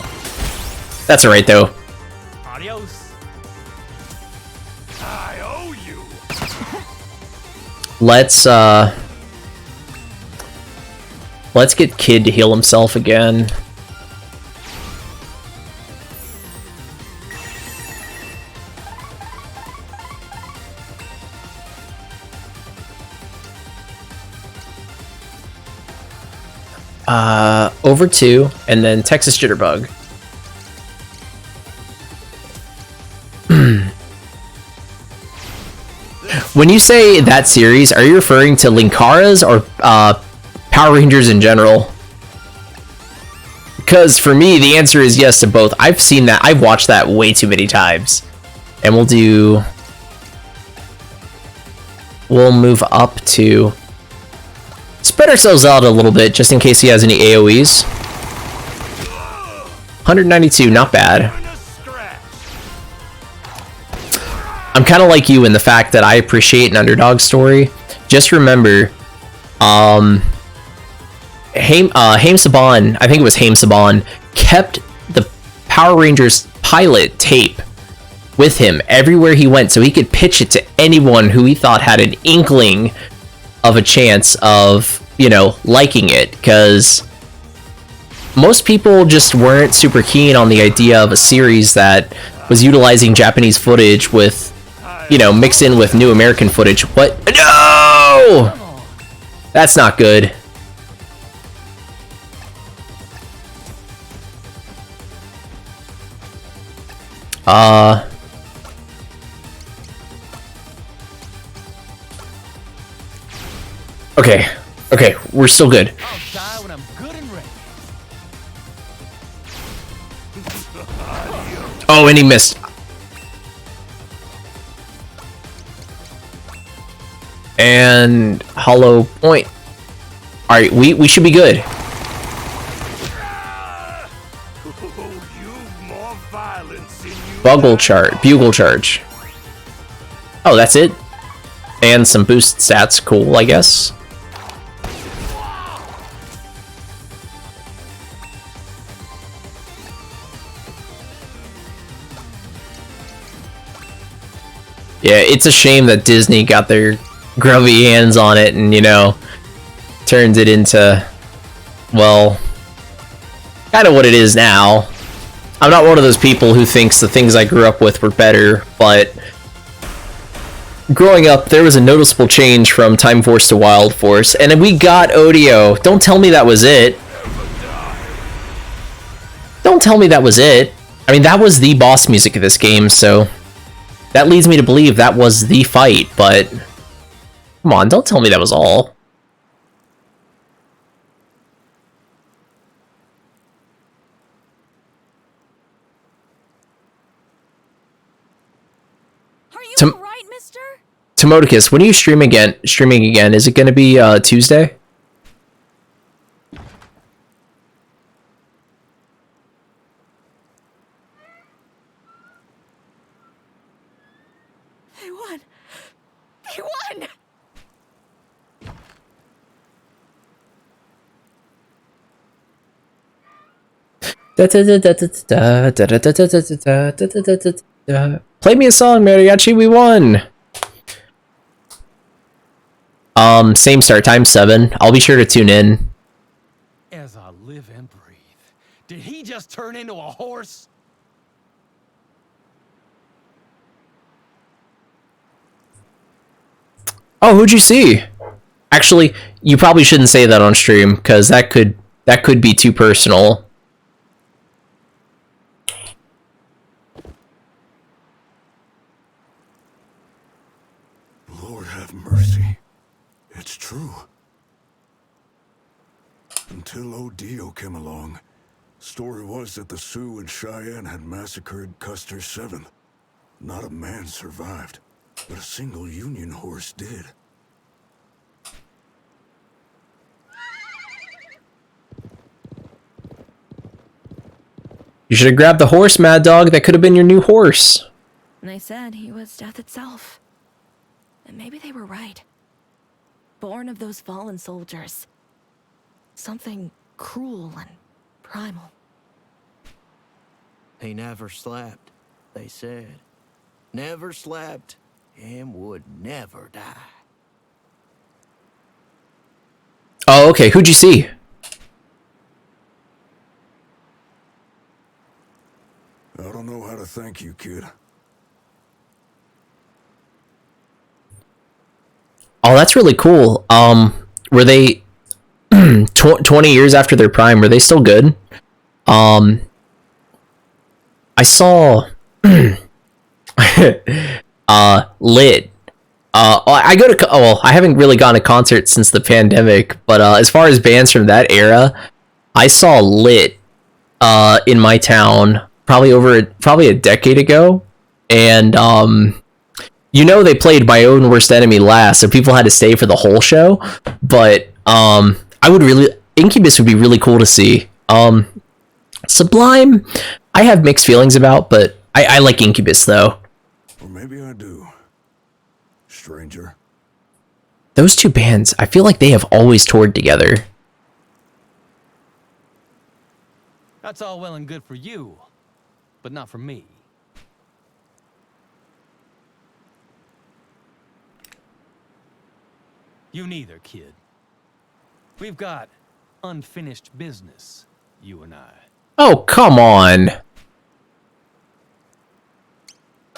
Speaker 1: That's alright, though.
Speaker 4: Adios.
Speaker 9: I owe you.
Speaker 1: Let's get Kid to heal himself again. Over 2, and then Texas Jitterbug. When you say that series, are you referring to Linkara's or Power Rangers in general? Because for me, the answer is yes to both. I've seen that. I've watched that way too many times. And we'll move up to... Spread ourselves out a little bit, just in case he has any AoEs. 192, not bad. I'm kind of like you in the fact that I appreciate an underdog story. Just remember, Haim Saban, I think it was Haim Saban, kept the Power Rangers pilot tape with him everywhere he went so he could pitch it to anyone who he thought had an inkling of a chance of, you know, liking it, because most people just weren't super keen on the idea of a series that was utilizing Japanese footage with, you know, mixed in with new American footage. What? No! That's not good. Okay. Okay, we're still good.
Speaker 4: I'll die when I'm good and ready.
Speaker 1: Oh, and he missed. And hollow point. Alright, we should be good. Bugle charge. Oh, that's it? And some boost stats, cool, I guess. Yeah, it's a shame that Disney got their grubby hands on it and, you know, turned it into, well, kind of what it is now. I'm not one of those people who thinks the things I grew up with were better, but growing up, there was a noticeable change from Time Force to Wild Force, and we got Odio. Don't tell me that was it. Don't tell me that was it. I mean, that was the boss music of this game, so that leads me to believe that was the fight, but come on, don't tell me that was all.
Speaker 7: Are you alright, mister?
Speaker 1: Tomodicus, when are you streaming again? Is it going to be Tuesday?
Speaker 7: They won! They won!
Speaker 1: Play me a song, Mariachi, we won! Same start time, 7. I'll be sure to tune in.
Speaker 4: As I live and breathe. Did he just turn into a horse?
Speaker 1: Oh, who'd you see? Actually, you probably shouldn't say that on stream, because that could be too personal.
Speaker 5: Lord have mercy. It's true. Until Odio came along, story was that the Sioux and Cheyenne had massacred Custer 7th. Not a man survived, but a single Union horse did.
Speaker 1: You should have grabbed the horse, Mad Dog. That could have been your new horse.
Speaker 7: And they said he was death itself. And maybe they were right. Born of those fallen soldiers. Something cruel and primal.
Speaker 3: He never slept, they said. Never slept and would never die.
Speaker 1: Oh, okay. Who'd you see?
Speaker 5: I don't know how to thank you, kid.
Speaker 1: Oh, that's really cool. Were they 20 years after their prime? Were they still good? I saw Lit. I go to I haven't really gone to concerts since the pandemic, but as far as bands from that era, I saw Lit in my town probably a decade ago, and you know, they played My Own Worst Enemy last, so people had to stay for the whole show. But Incubus would be really cool to see. Sublime, I have mixed feelings about, but I like Incubus though.
Speaker 5: Or maybe I do. stranger.
Speaker 1: Those two bands, I feel like they have always toured together.
Speaker 4: That's all well and good for you, but not for me. You neither, kid. We've got unfinished business, you and I.
Speaker 1: Oh, come on.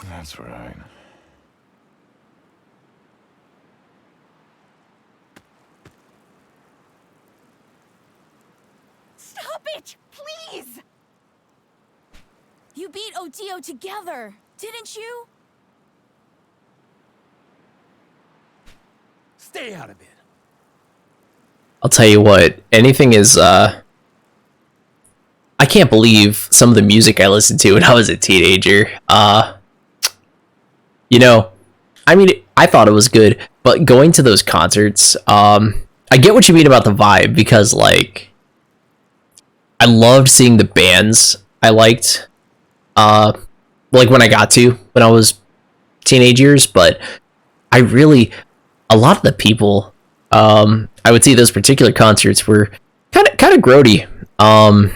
Speaker 2: That's right.
Speaker 7: Stop it, please! You beat Odio together, didn't you?
Speaker 4: Stay out of it.
Speaker 1: I'll tell you what, anything is, I can't believe some of the music I listened to when I was a teenager. You know, I mean, I thought it was good, but going to those concerts, I get what you mean about the vibe, because, like, I loved seeing the bands I liked, like, when I got to, when I was teenage years, but I really, a lot of the people, I would see those particular concerts were kind of grody, kind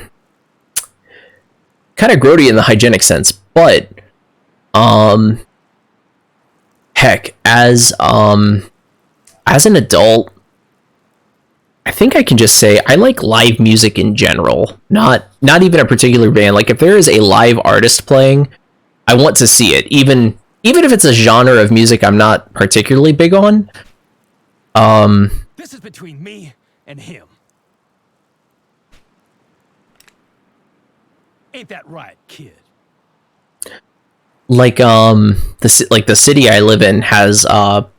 Speaker 1: of grody in the hygienic sense, but, heck, as an adult, I think I can just say I like live music in general, not even a particular band. Like, if there is a live artist playing, I want to see it, even if it's a genre of music I'm not particularly big on.
Speaker 4: This is between me and him. Ain't that right, kid?
Speaker 1: Like, the city I live in has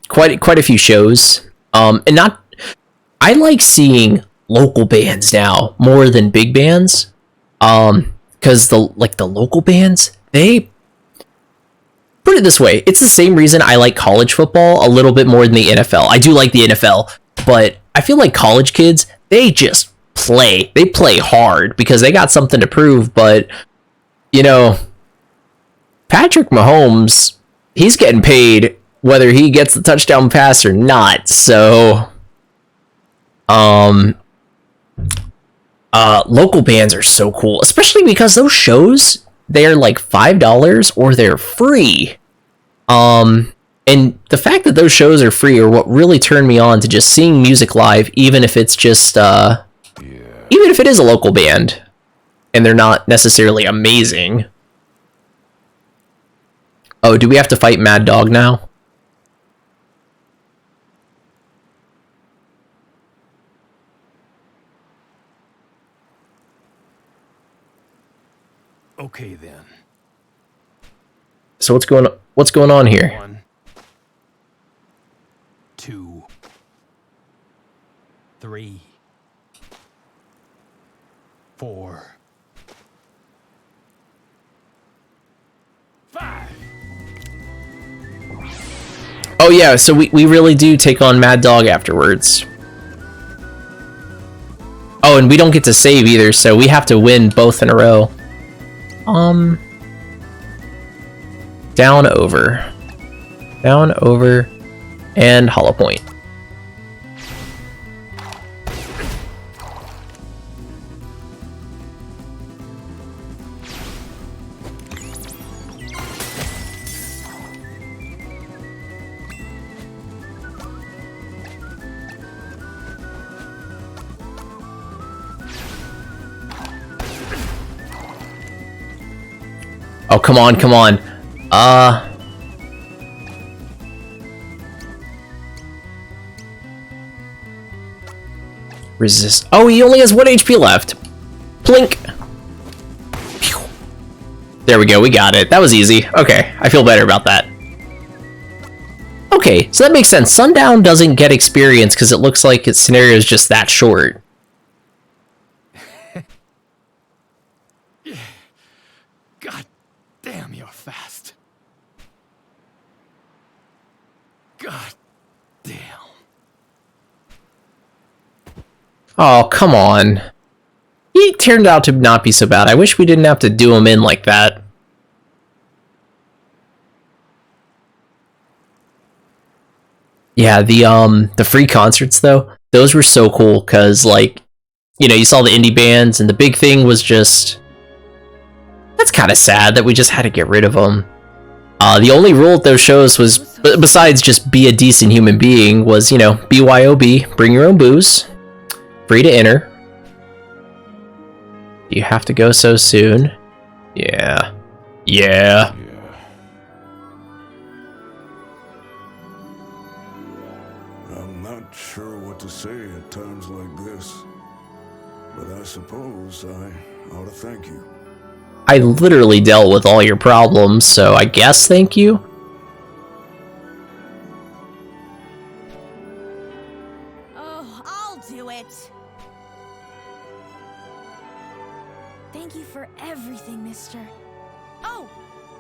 Speaker 1: quite a few shows. And not, I like seeing local bands now more than big bands. Because the local bands, they, put it this way, it's the same reason I like college football a little bit more than the NFL. I do like the NFL, but I feel like college kids, they just play. They play hard because they got something to prove, but, you know, Patrick Mahomes, he's getting paid whether he gets the touchdown pass or not, so, local bands are so cool, especially because those shows, they're like $5 or they're free. And the fact that those shows are free are what really turned me on to just seeing music live, even if it's just, even if it is a local band and they're not necessarily amazing. Oh, do we have to fight Mad Dog now?
Speaker 4: Okay then.
Speaker 1: So what's going on here?
Speaker 4: 1, 2, 3, 4, 5.
Speaker 1: Oh yeah, so we really do take on Mad Dog afterwards. Oh, and we don't get to save either, so we have to win both in a row. Down, over, and hollow point. Oh, come on. Resist. Oh, he only has 1 HP left. Plink. Phew. There we go, we got it. That was easy. Okay, I feel better about that. Okay, so that makes sense. Sundown doesn't get experience because it looks like its scenario is just that short.
Speaker 4: God damn, you're fast. God damn.
Speaker 1: Oh, come on. He turned out to not be so bad. I wish we didn't have to do him in like that. Yeah, the free concerts though, those were so cool because like, you know, you saw the indie bands, and the big thing was just that's kind of sad that we just had to get rid of them. The only rule at those shows was, besides just be a decent human being, was, you know, BYOB, bring your own booze, free to enter. You have to go so soon. Yeah. Yeah.
Speaker 5: I'm not sure what to say at times like this, but I suppose I ought to thank you.
Speaker 1: I literally dealt with all your problems, so I guess thank you?
Speaker 7: Oh, I'll do it. Thank you for everything, mister. Oh,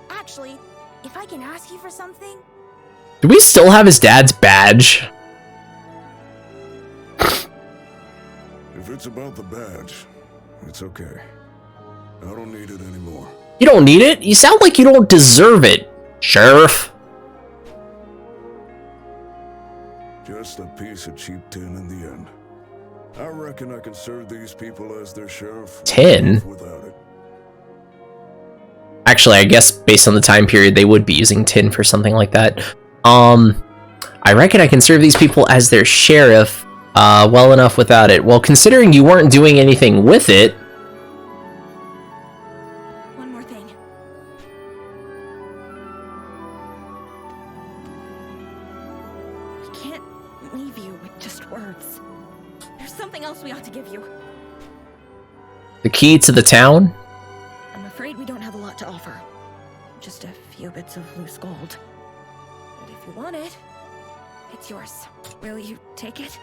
Speaker 7: actually, if I can ask you for something...
Speaker 1: Do we still have his dad's badge?
Speaker 5: If it's about the badge, it's okay. I don't need it anymore.
Speaker 1: You don't need it? You sound like you don't deserve it, Sheriff.
Speaker 5: Just a piece of cheap tin in the end. I reckon I can serve these people as their sheriff.
Speaker 1: Tin?
Speaker 5: Without it.
Speaker 1: Actually, I guess based on the time period, they would be using tin for something like that. I reckon I can serve these people as their sheriff well enough without it. Well, considering you weren't doing anything with it...
Speaker 7: One more thing. I can't leave you with just words. There's something else we ought to give you.
Speaker 1: The key to the town?
Speaker 7: I'm afraid we don't have a lot to offer. Just a few bits of loose gold. But if you want it, it's yours. Will you take it?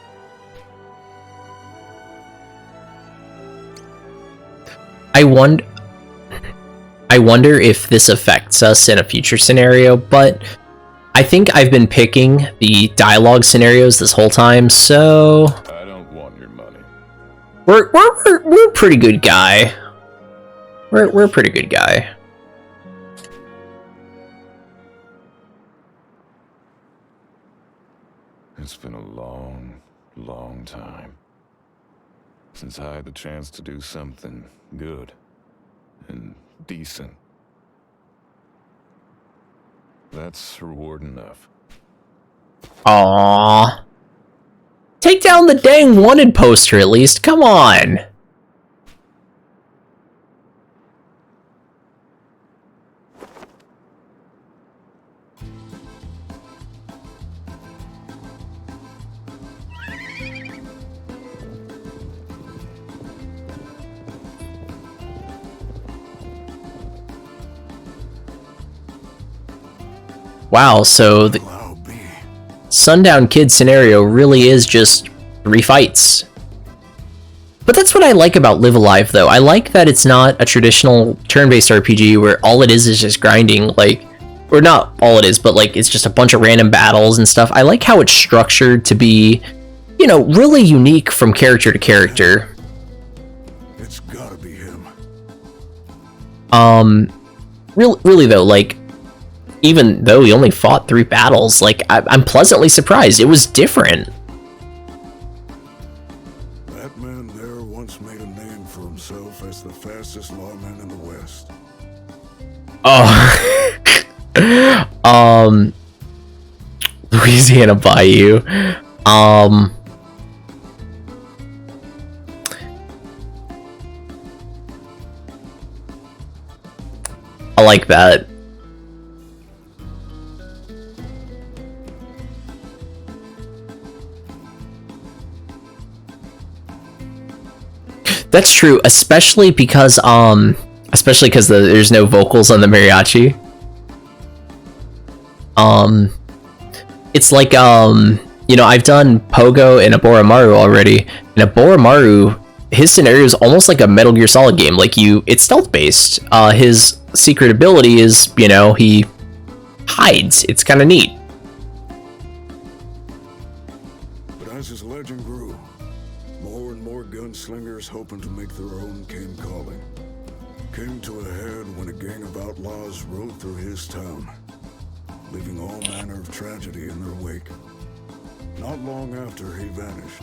Speaker 1: I wonder if this affects us in a future scenario, but I think I've been picking the dialogue scenarios this whole time, so
Speaker 2: I don't want your money.
Speaker 1: we're a pretty good guy. We're a pretty good guy.
Speaker 2: It's been a long, long time since I had the chance to do something good and decent. That's reward enough.
Speaker 1: Aww. Take down the dang wanted poster at least, come on! Wow, so the Sundown Kid scenario really is just 3 fights. But that's what I like about Live Alive, though. I like that it's not a traditional turn-based RPG where all it is just grinding, like... Or not all it is, but like it's just a bunch of random battles and stuff. I like how it's structured to be, you know, really unique from character to character.
Speaker 5: It's gotta be him.
Speaker 1: Really though, like... Even though he only fought 3 battles, like, I'm pleasantly surprised. It was different.
Speaker 5: That man there once made a name for himself as the fastest lawman in the West.
Speaker 1: Oh. Louisiana Bayou. I like that. That's true, especially because there's no vocals on the mariachi. It's like you know, I've done Pogo and Aboromaru already, and Aboromaru, his scenario is almost like a Metal Gear Solid game. Like it's stealth based. His secret ability is, you know, he hides. It's kind of neat.
Speaker 5: But as his legend grew, more and more gunslingers hoping to make their own came calling. Came to a head when a gang of outlaws rode through his town, leaving all manner of tragedy in their wake. Not long after, he vanished,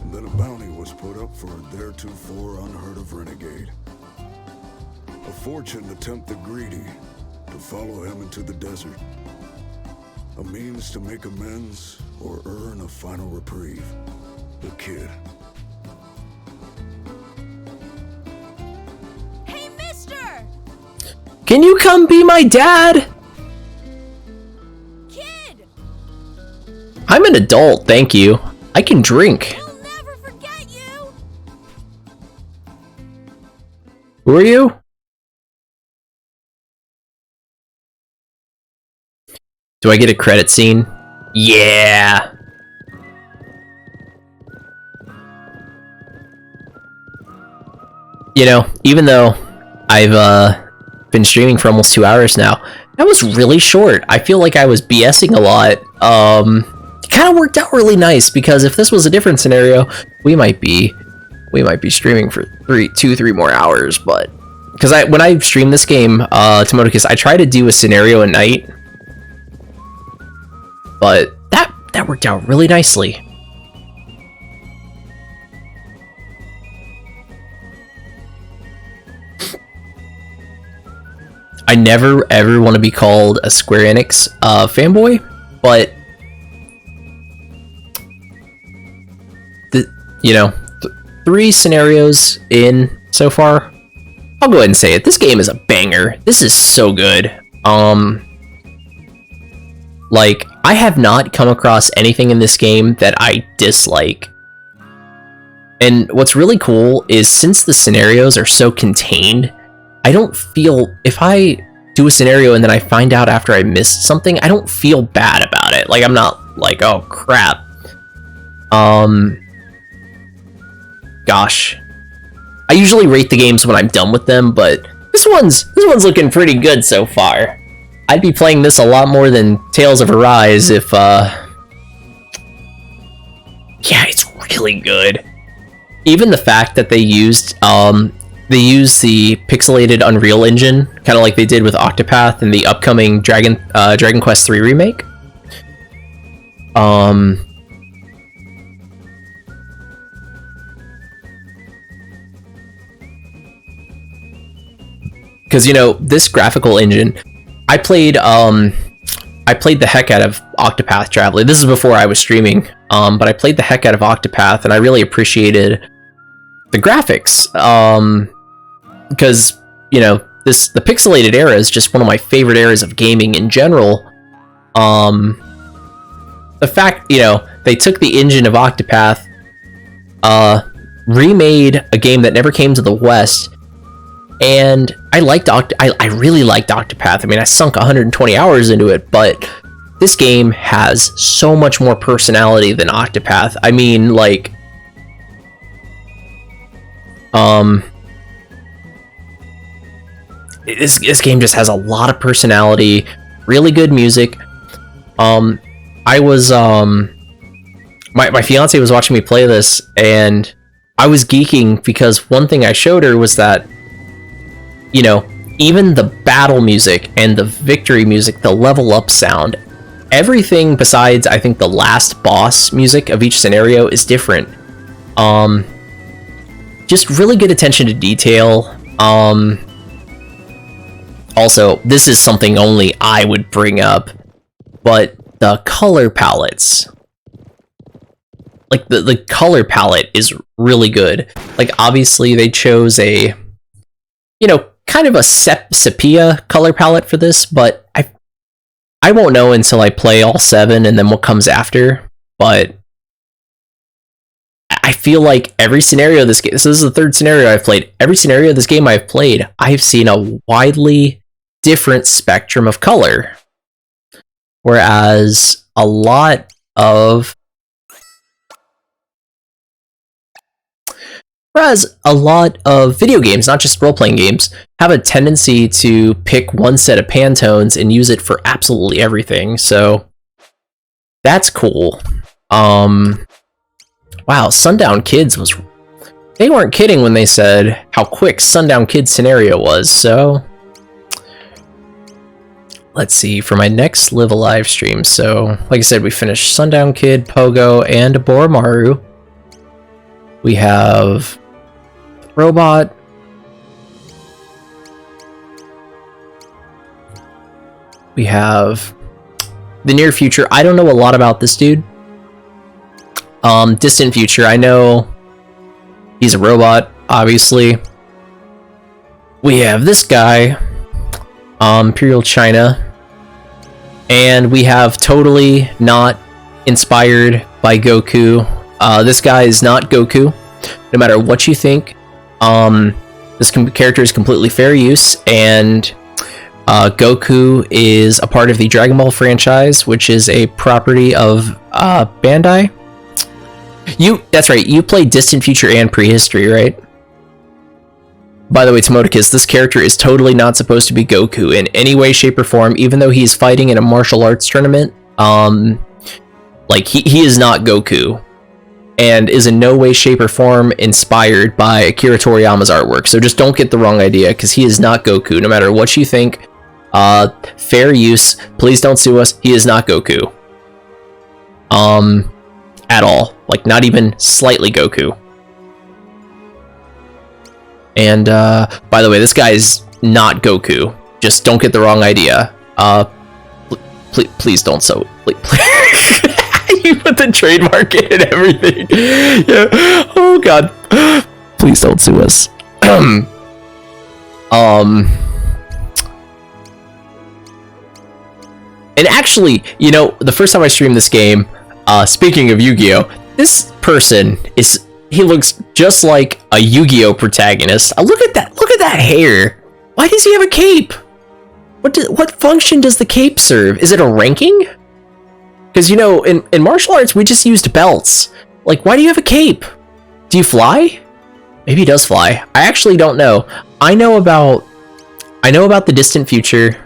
Speaker 5: and then a bounty was put up for a theretofore unheard-of renegade. A fortune to tempt the greedy to follow him into the desert. A means to make amends or earn a final reprieve. The kid.
Speaker 7: Hey, mister!
Speaker 1: Can you come be my dad?
Speaker 7: Kid!
Speaker 1: I'm an adult, thank you. I can drink.
Speaker 7: We'll never forget you!
Speaker 1: Who are you? Do I get a credit scene? Yeah! You know, even though I've been streaming for almost 2 hours now, that was really short. I feel like I was BSing a lot. It kind of worked out really nice, because if this was a different scenario, we might be streaming for 3 more hours, but because when I stream this game, Tomodicus, I try to do a scenario a night, but that worked out really nicely. I never ever want to be called a Square Enix fanboy, but you know, 3 scenarios in so far, I'll go ahead and say it. This game is a banger. This is so good. Like, I have not come across anything in this game that I dislike. And what's really cool is, since the scenarios are so contained, I don't feel, if I do a scenario and then I find out after I missed something, I don't feel bad about it. Like, I'm not like, oh crap. Gosh. I usually rate the games when I'm done with them, but this one's looking pretty good so far. I'd be playing this a lot more than Tales of Arise if, yeah, it's really good. Even the fact that they used the pixelated Unreal Engine, kind of like they did with Octopath and the upcoming Dragon Quest III remake. Because, you know, this graphical engine, I played the heck out of Octopath Traveler. This is before I was streaming, but I played the heck out of Octopath, and I really appreciated the graphics. Because, you know, the pixelated era is just one of my favorite eras of gaming in general. The fact, you know, they took the engine of Octopath, remade a game that never came to the West, and I really liked Octopath. I mean, I sunk 120 hours into it, but this game has so much more personality than Octopath. I mean, like, this game just has a lot of personality, really good music. I was, my fiance was watching me play this, and I was geeking because one thing I showed her was that, you know, even the battle music and the victory music, the level up sound, everything besides, I think, the last boss music of each scenario is different. Just really good attention to detail. Also, this is something only I would bring up, but the color palettes. Like, the color palette is really good. Like, obviously, they chose a, you know, kind of a sepia color palette for this, but I won't know until I play all 7 and then what comes after, but I feel like every scenario of this game, so this is the 3rd scenario I've played, every scenario of this game I've played, I've seen a widely different spectrum of color. Whereas a lot of video games, not just role-playing games, have a tendency to pick one set of Pantones and use it for absolutely everything, so that's cool. Wow, Sundown Kids they weren't kidding when they said how quick Sundown Kids scenario was, so let's see, for my next Live Alive stream. So, like I said, we finished Sundown Kid, Pogo, and Boromaru. We have Robot. We have the near future. I don't know a lot about this dude. Distant future. I know he's a robot, obviously. We have this guy, Imperial China. And we have totally not inspired by Goku. This guy is not Goku, no matter what you think. This character is completely fair use, and Goku is a part of the Dragon Ball franchise, which is a property of Bandai. That's right, you play Distant Future and Prehistory, right? By the way, Tomoticus, this character is totally not supposed to be Goku in any way, shape, or form, even though he's fighting in a martial arts tournament. Like, he is not Goku, and is in no way, shape, or form inspired by Akira Toriyama's artwork. So just don't get the wrong idea, because he is not Goku, no matter what you think. Fair use. Please don't sue us. He is not Goku. At all. Like, not even slightly Goku. And, by the way, this guy is not Goku. Just don't get the wrong idea. Please don't so... Please. You put the trademark in and everything. Yeah. Oh, God. Please don't sue us. And actually, you know, the first time I streamed this game, speaking of Yu-Gi-Oh, this person is... He looks just like a Yu-Gi-Oh protagonist. Look at that! Look at that hair! Why does he have a cape? What function does the cape serve? Is it a ranking? Because, you know, in martial arts, we just used belts. Like, why do you have a cape? Do you fly? Maybe he does fly. I actually don't know. I know about the distant future.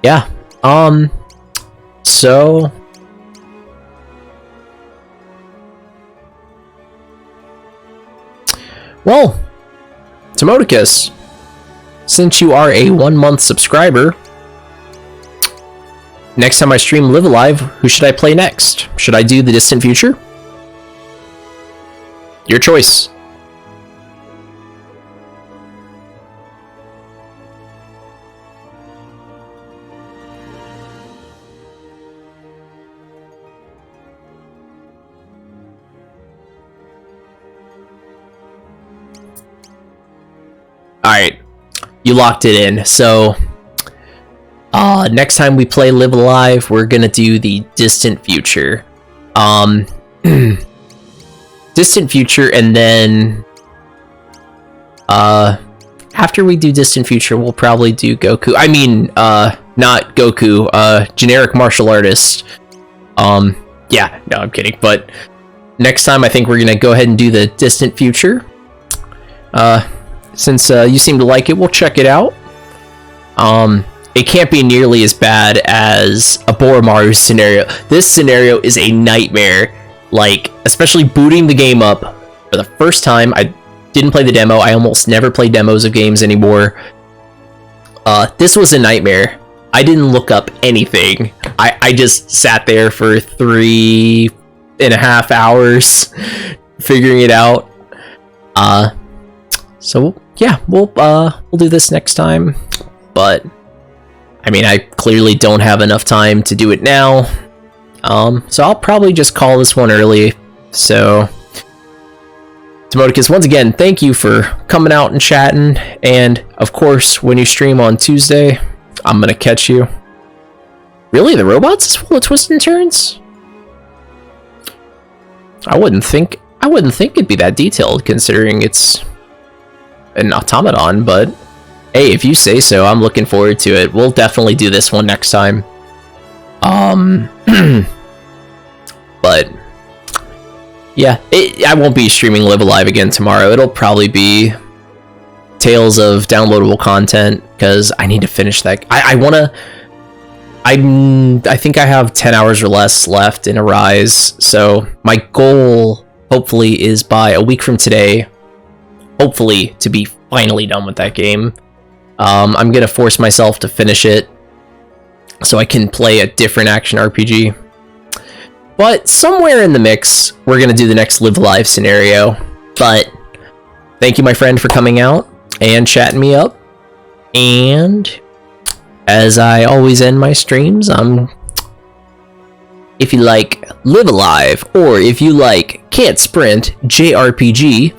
Speaker 1: Yeah. So... Well, Tomoticus, since you are a 1-month subscriber, next time I stream Live Alive, who should I play next? Should I do the distant future? Your choice. Alright, you locked it in. So, next time we play Live Alive, we're gonna do the distant future. Distant future, and then, after we do distant future, we'll probably do Goku. I mean, not Goku, generic martial artist. Yeah, no, I'm kidding. But next time, I think we're gonna go ahead and do the distant future. Since you seem to like it, we'll check it out. It can't be nearly as bad as a Boromaru scenario. This scenario is a nightmare. Like, especially booting the game up for the first time. I didn't play the demo. I almost never play demos of games anymore. This was a nightmare. I didn't look up anything. I just sat there for 3.5 hours figuring it out. So yeah, we'll do this next time, but I mean, I clearly don't have enough time to do it now, so I'll probably just call this one early. So, Tomoticus, once again, thank you for coming out and chatting, and of course, when you stream on Tuesday, I'm gonna catch you. Really, the robots is full of twists and turns? I wouldn't think it'd be that detailed, considering it's an automaton, but hey, if you say so, I'm looking forward to it. We'll definitely do this one next time. But yeah, I won't be streaming Live Alive again tomorrow. It'll probably be Tales of downloadable content, because I need to finish that. I think I have 10 hours or less left in Arise, so my goal hopefully is by a week from today, hopefully to be finally done with that game. I'm gonna force myself to finish it so I can play a different action RPG. But somewhere in the mix, we're gonna do the next Live Alive scenario. But thank you, my friend, for coming out and chatting me up. And as I always end my streams, if you like Live Alive, or if you like Can't Sprint JRPG,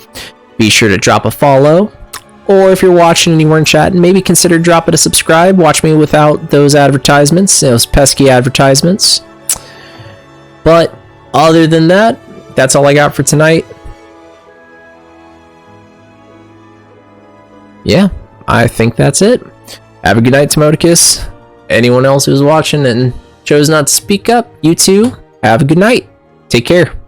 Speaker 1: be sure to drop a follow. Or if you're watching and you weren't chatting, maybe consider dropping a subscribe. Watch me without those advertisements, those pesky advertisements. But other than that, that's all I got for tonight. Yeah, I think that's it. Have a good night, Timodicus. Anyone else who's watching and chose not to speak up, you too, have a good night. Take care.